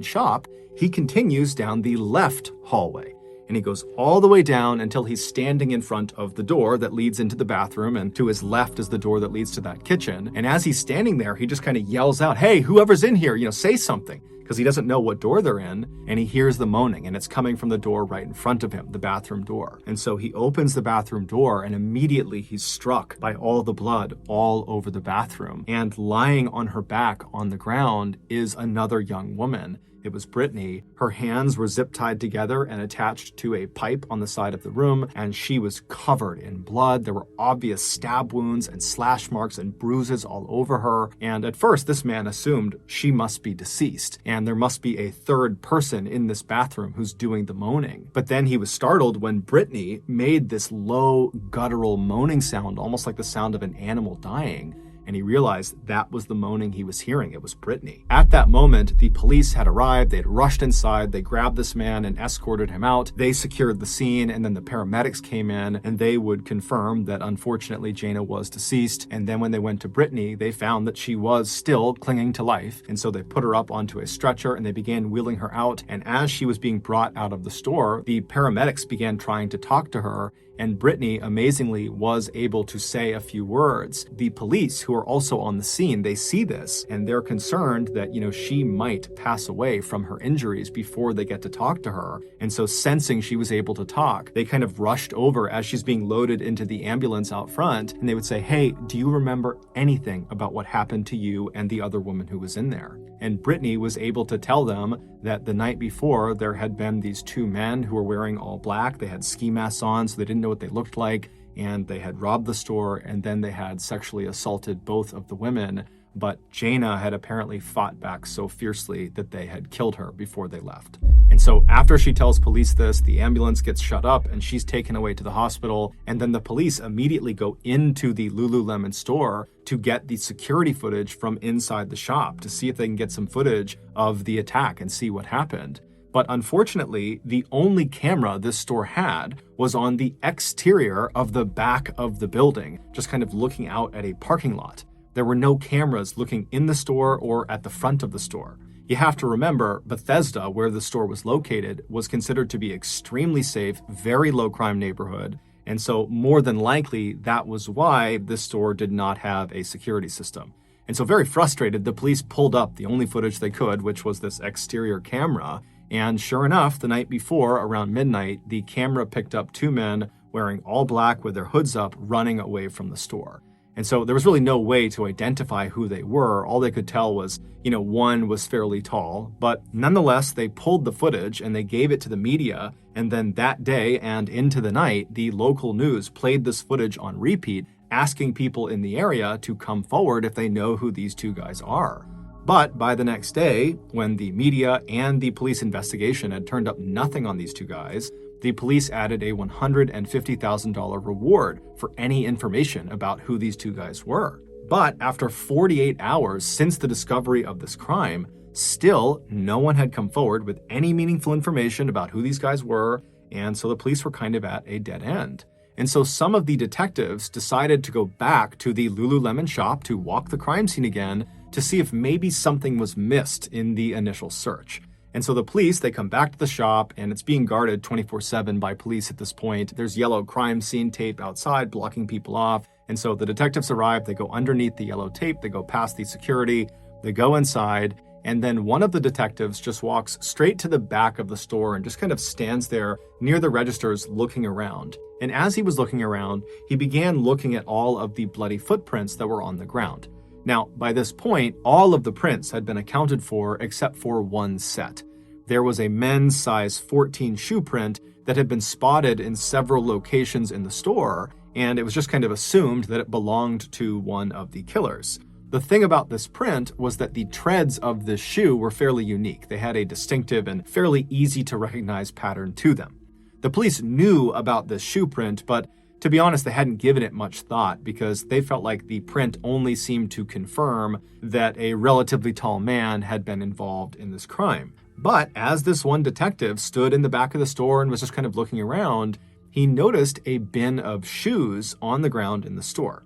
shop, he continues down the left hallway. And he goes all the way down until he's standing in front of the door that leads into the bathroom, and to his left is the door that leads to that kitchen. And as he's standing there, he just kind of yells out, hey, whoever's in here, say something, because he doesn't know what door they're in. And he hears the moaning, and it's coming from the door right in front of him, the bathroom door. And so he opens the bathroom door, and immediately he's struck by all the blood all over the bathroom. And lying on her back on the ground is another young woman. It was Brittany. Her hands were zip tied together and attached to a pipe on the side of the room, and she was covered in blood. There were obvious stab wounds and slash marks and bruises all over her. And at first, this man assumed she must be deceased, and there must be a third person in this bathroom who's doing the moaning. But then he was startled when Brittany made this low, guttural moaning sound, almost like the sound of an animal dying. and he realized that was the moaning he was hearing. It was Brittany. At that moment, the police had arrived. They had rushed inside. They grabbed this man and escorted him out. They secured the scene, and then the paramedics came in, and they would confirm that unfortunately Jana was deceased. And then when they went to Brittany, they found that she was still clinging to life. And so they put her up onto a stretcher and they began wheeling her out. And as she was being brought out of the store, the paramedics began trying to talk to her. And Brittany, amazingly, was able to say a few words. The police, who are also on the scene, they see this, and they're concerned that, she might pass away from her injuries before they get to talk to her. And so sensing she was able to talk, they kind of rushed over as she's being loaded into the ambulance out front, and they would say, "Hey, do you remember anything about what happened to you and the other woman who was in there?" And Brittany was able to tell them that the night before there had been these two men who were wearing all black. They had ski masks on, so they didn't know what they looked like, and they had robbed the store, and then they had sexually assaulted both of the women. But Jana had apparently fought back so fiercely that they had killed her before they left. And so after she tells police this, the ambulance gets shut up and she's taken away to the hospital. And then the police immediately go into the Lululemon store to get the security footage from inside the shop to see if they can get some footage of the attack and see what happened. But unfortunately, the only camera this store had was on the exterior of the back of the building, just kind of looking out at a parking lot. There were no cameras looking in the store or at the front of the store. You have to remember, Bethesda, where the store was located, was considered to be extremely safe, very low crime neighborhood. And so more than likely, that was why this store did not have a security system. And so very frustrated, the police pulled up the only footage they could, which was this exterior camera. And sure enough, the night before, around midnight, the camera picked up two men wearing all black with their hoods up, running away from the store. And so there was really no way to identify who they were. All they could tell was, one was fairly tall. But nonetheless, they pulled the footage and they gave it to the media. And then that day and into the night, the local news played this footage on repeat, asking people in the area to come forward if they know who these two guys are. But by the next day, when the media and the police investigation had turned up nothing on these two guys, the police added a $150,000 reward for any information about who these two guys were. But after 48 hours since the discovery of this crime, still no one had come forward with any meaningful information about who these guys were, and so the police were kind of at a dead end. And so some of the detectives decided to go back to the Lululemon shop to walk the crime scene again to see if maybe something was missed in the initial search. And so the police, they come back to the shop, and it's being guarded 24/7 by police at this point. There's yellow crime scene tape outside blocking people off. And so the detectives arrive, they go underneath the yellow tape, they go past the security, they go inside, and then one of the detectives just walks straight to the back of the store and just kind of stands there near the registers looking around. And as he was looking around, he began looking at all of the bloody footprints that were on the ground. Now, by this point, all of the prints had been accounted for except for one set. There was a men's size 14 shoe print that had been spotted in several locations in the store, and it was just kind of assumed that it belonged to one of the killers. The thing about this print was that the treads of this shoe were fairly unique. They had a distinctive and fairly easy to recognize pattern to them. The police knew about this shoe print, but to be honest, they hadn't given it much thought because they felt like the print only seemed to confirm that a relatively tall man had been involved in this crime. But as this one detective stood in the back of the store and was just kind of looking around, he noticed a bin of shoes on the ground in the store.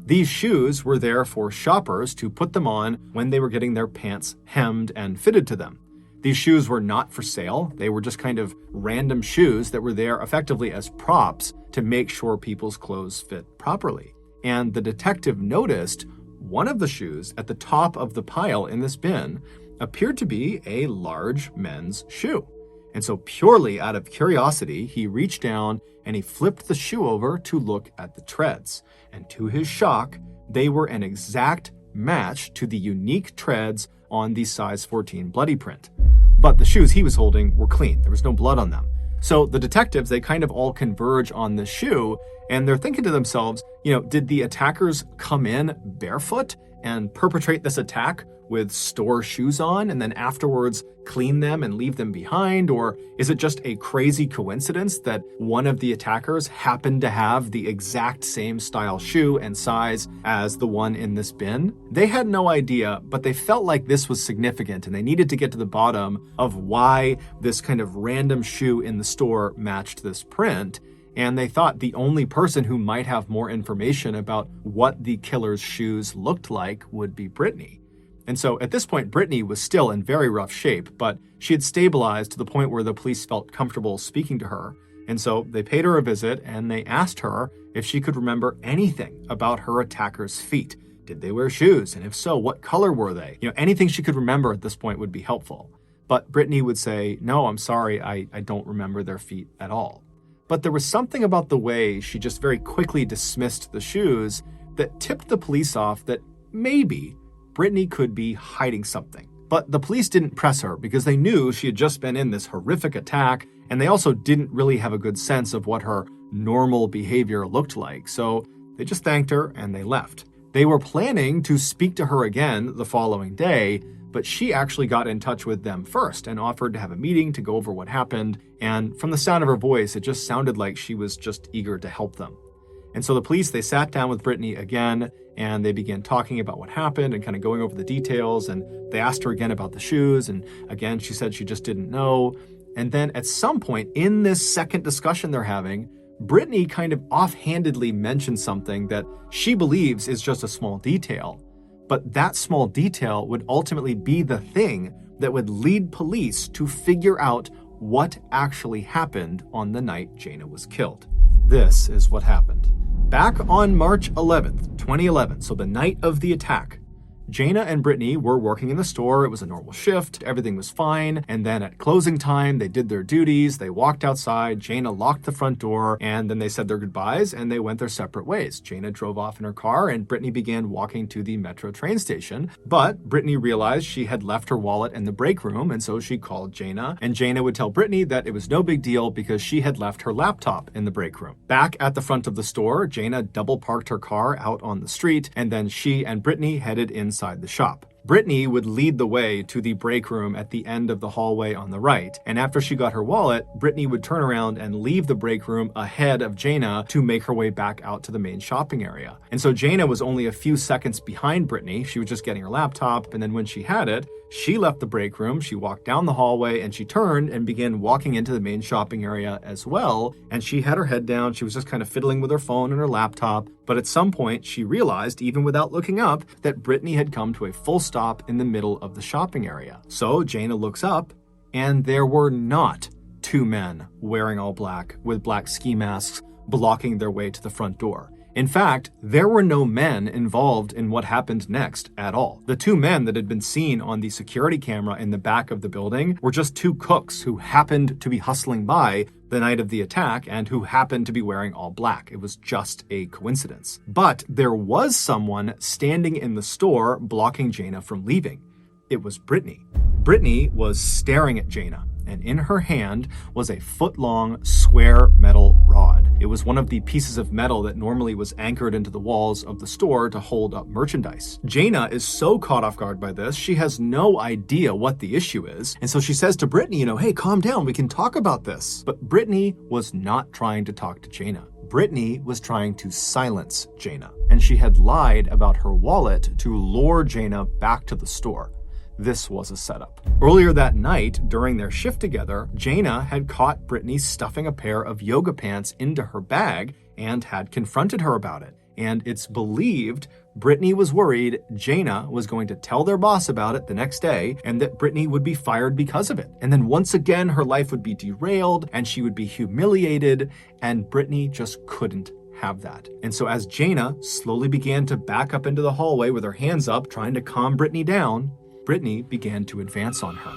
These shoes were there for shoppers to put them on when they were getting their pants hemmed and fitted to them. These shoes were not for sale. They were just kind of random shoes that were there effectively as props to make sure people's clothes fit properly. And the detective noticed one of the shoes at the top of the pile in this bin appeared to be a large men's shoe. And so purely out of curiosity, he reached down and he flipped the shoe over to look at the treads. And to his shock, they were an exact match to the unique treads on the size 14 bloody print. But the shoes he was holding were clean. There was no blood on them. So the detectives, they kind of all converge on the shoe, and they're thinking to themselves, did the attackers come in barefoot and perpetrate this attack with store shoes on and then afterwards clean them and leave them behind? Or is it just a crazy coincidence that one of the attackers happened to have the exact same style shoe and size as the one in this bin? They had no idea, but they felt like this was significant and they needed to get to the bottom of why this kind of random shoe in the store matched this print. And they thought the only person who might have more information about what the killer's shoes looked like would be Brittany. And so at this point, Brittany was still in very rough shape, but she had stabilized to the point where the police felt comfortable speaking to her. And so they paid her a visit and they asked her if she could remember anything about her attacker's feet. Did they wear shoes? And if so, what color were they? Anything she could remember at this point would be helpful. But Brittany would say, no, I'm sorry, I don't remember their feet at all. But there was something about the way she just very quickly dismissed the shoes that tipped the police off that maybe Brittany could be hiding something. But the police didn't press her because they knew she had just been in this horrific attack, and they also didn't really have a good sense of what her normal behavior looked like. So they just thanked her and they left. They were planning to speak to her again the following day, but she actually got in touch with them first and offered to have a meeting to go over what happened. And from the sound of her voice, it just sounded like she was just eager to help them. And so the police, they sat down with Brittany again, and they began talking about what happened and kind of going over the details. And they asked her again about the shoes. And again, she said she just didn't know. And then at some point in this second discussion they're having, Brittany kind of offhandedly mentioned something that she believes is just a small detail. But that small detail would ultimately be the thing that would lead police to figure out what actually happened on the night Jana was killed. This is what happened. Back on March 11th, 2011, so the night of the attack, Jana and Brittany were working in the store. It was a normal shift. Everything was fine. And then at closing time, they did their duties. They walked outside. Jana locked the front door, and then they said their goodbyes and they went their separate ways. Jana drove off in her car and Brittany began walking to the metro train station. But Brittany realized she had left her wallet in the break room, and so she called Jana, and Jana would tell Brittany that it was no big deal because she had left her laptop in the break room. Back at the front of the store, Jana double parked her car out on the street, and then she and Brittany headed inside the shop. Brittany would lead the way to the break room at the end of the hallway on the right, and after she got her wallet, Brittany would turn around and leave the break room ahead of Jana to make her way back out to the main shopping area. And so Jana was only a few seconds behind Brittany. She was just getting her laptop, and then when she had it, she left the break room, she walked down the hallway, and she turned and began walking into the main shopping area as well. And she had her head down. She was just kind of fiddling with her phone and her laptop. But at some point, she realized, even without looking up, that Brittany had come to a full stop in the middle of the shopping area. So Jana looks up, and there were not two men wearing all black with black ski masks blocking their way to the front door. In fact, there were no men involved in what happened next at all. The two men that had been seen on the security camera in the back of the building were just two cooks who happened to be hustling by the night of the attack and who happened to be wearing all black. It was just a coincidence. But there was someone standing in the store blocking Jana from leaving. It was Brittany. Brittany was staring at Jana, and in her hand was a foot-long square metal rod. It was one of the pieces of metal that normally was anchored into the walls of the store to hold up merchandise. Jana is so caught off guard by this, she has no idea what the issue is. And so she says to Brittany, hey, calm down, we can talk about this. But Brittany was not trying to talk to Jana. Brittany was trying to silence Jana, and she had lied about her wallet to lure Jana back to the store. This was a setup. Earlier that night, during their shift together, Jana had caught Brittany stuffing a pair of yoga pants into her bag and had confronted her about it. And it's believed Brittany was worried Jana was going to tell their boss about it the next day and that Brittany would be fired because of it. And then once again, her life would be derailed and she would be humiliated, and Brittany just couldn't have that. And so as Jana slowly began to back up into the hallway with her hands up, trying to calm Brittany down, Brittany began to advance on her.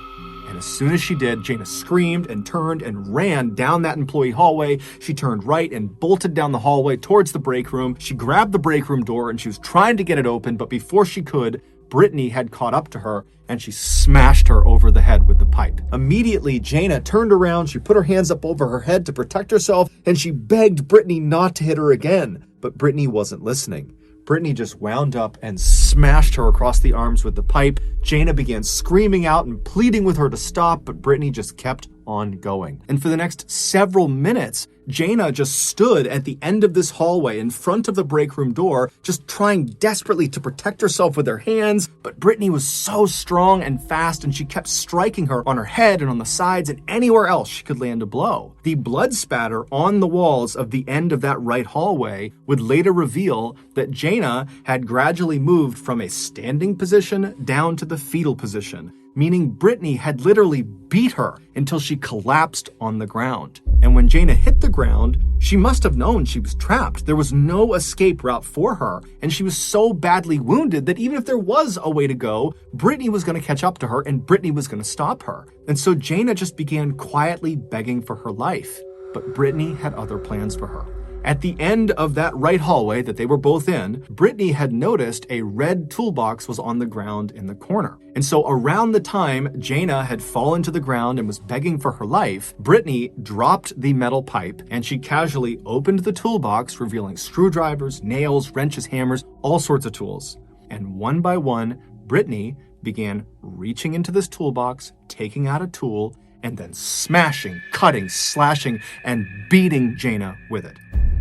And as soon as she did, Jana screamed and turned and ran down that employee hallway. She turned right and bolted down the hallway towards the break room. She grabbed the break room door and she was trying to get it open, but before she could, Brittany had caught up to her and she smashed her over the head with the pipe. Immediately, Jana turned around, she put her hands up over her head to protect herself, and she begged Brittany not to hit her again. But Brittany wasn't listening. Brittany just wound up and smashed her across the arms with the pipe. Jana began screaming out and pleading with her to stop, but Brittany just kept on going. And for the next several minutes, Jana just stood at the end of this hallway in front of the break room door, just trying desperately to protect herself with her hands. But Brittany was so strong and fast, and she kept striking her on her head and on the sides and anywhere else she could land a blow. The blood spatter on the walls of the end of that right hallway would later reveal that Jana had gradually moved from a standing position down to the fetal position, meaning Brittany had literally beat her until she collapsed on the ground. And when Jana hit the ground, she must have known she was trapped. There was no escape route for her, and she was so badly wounded that even if there was a way to go, Brittany was going to catch up to her and Brittany was going to stop her. And so Jana just began quietly begging for her life. But Brittany had other plans for her. At the end of that right hallway that they were both in, Brittany had noticed a red toolbox was on the ground in the corner. And so around the time Jana had fallen to the ground and was begging for her life, Brittany dropped the metal pipe and she casually opened the toolbox, revealing screwdrivers, nails, wrenches, hammers, all sorts of tools. And one by one, Brittany began reaching into this toolbox, taking out a tool, and then smashing, cutting, slashing, and beating Jana with it.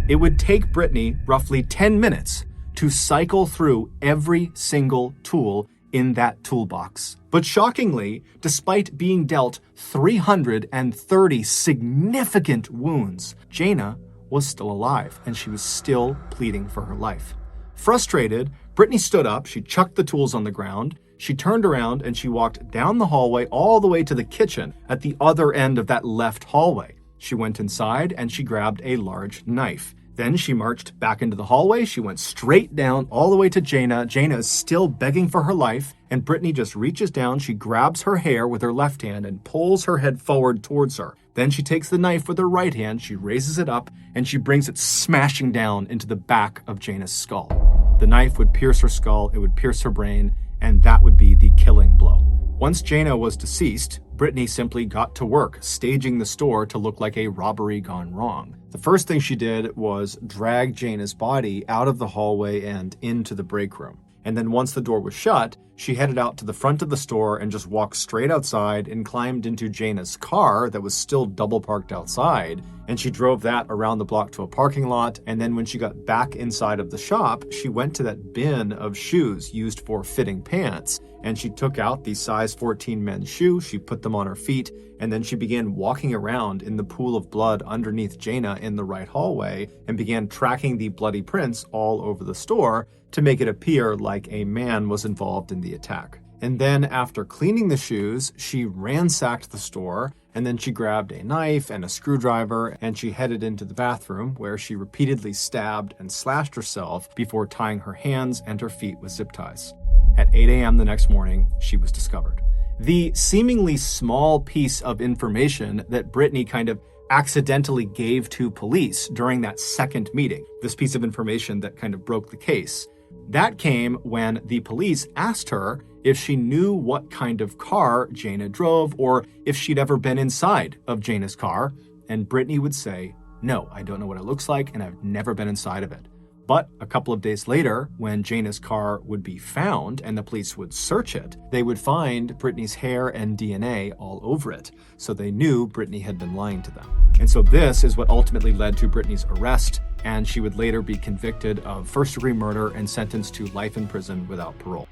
It would take Brittany roughly 10 minutes to cycle through every single tool in that toolbox. But shockingly, despite being dealt 330 significant wounds, Jana was still alive and she was still pleading for her life. Frustrated, Brittany stood up, she chucked the tools on the ground, she turned around and she walked down the hallway all the way to the kitchen at the other end of that left hallway. She went inside and she grabbed a large knife. Then she marched back into the hallway. She went straight down all the way to Jana. Jana is still begging for her life, and Brittany just reaches down. She grabs her hair with her left hand and pulls her head forward towards her. Then she takes the knife with her right hand. She raises it up and she brings it smashing down into the back of Jana's skull. The knife would pierce her skull, it would pierce her brain, and that would be the killing blow. Once Jana was deceased, Brittany simply got to work, staging the store to look like a robbery gone wrong. The first thing she did was drag Jana's body out of the hallway and into the break room. And then once the door was shut, she headed out to the front of the store and just walked straight outside and climbed into Jana's car that was still double parked outside. And she drove that around the block to a parking lot. And then when she got back inside of the shop, she went to that bin of shoes used for fitting pants. And she took out the size 14 men's shoe, she put them on her feet, and then she began walking around in the pool of blood underneath Jana in the right hallway and began tracking the bloody prints all over the store to make it appear like a man was involved in the attack. And then after cleaning the shoes, she ransacked the store, and then she grabbed a knife and a screwdriver and she headed into the bathroom where she repeatedly stabbed and slashed herself before tying her hands and her feet with zip ties. At 8 a.m. the next morning, she was discovered. The seemingly small piece of information that Brittany kind of accidentally gave to police during that second meeting, this piece of information that kind of broke the case, that came when the police asked her if she knew what kind of car Jana drove or if she'd ever been inside of Jana's car. And Brittany would say, "No, I don't know what it looks like and I've never been inside of it." But a couple of days later, when Jana's car would be found and the police would search it, they would find Brittany's hair and DNA all over it. So they knew Brittany had been lying to them. And so this is what ultimately led to Brittany's arrest, and she would later be convicted of first-degree murder and sentenced to life in prison without parole.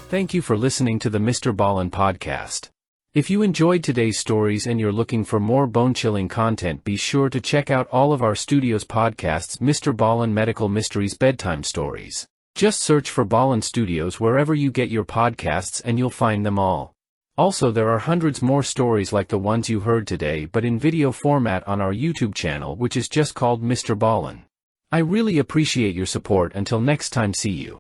Thank you for listening to the MrBallen podcast. If you enjoyed today's stories and you're looking for more bone-chilling content, be sure to check out all of our studio's podcasts, MrBallen Medical Mysteries Bedtime Stories. Just search for Ballen Studios wherever you get your podcasts and you'll find them all. Also, there are hundreds more stories like the ones you heard today but in video format on our YouTube channel, which is just called MrBallen. I really appreciate your support. Until next time, see you.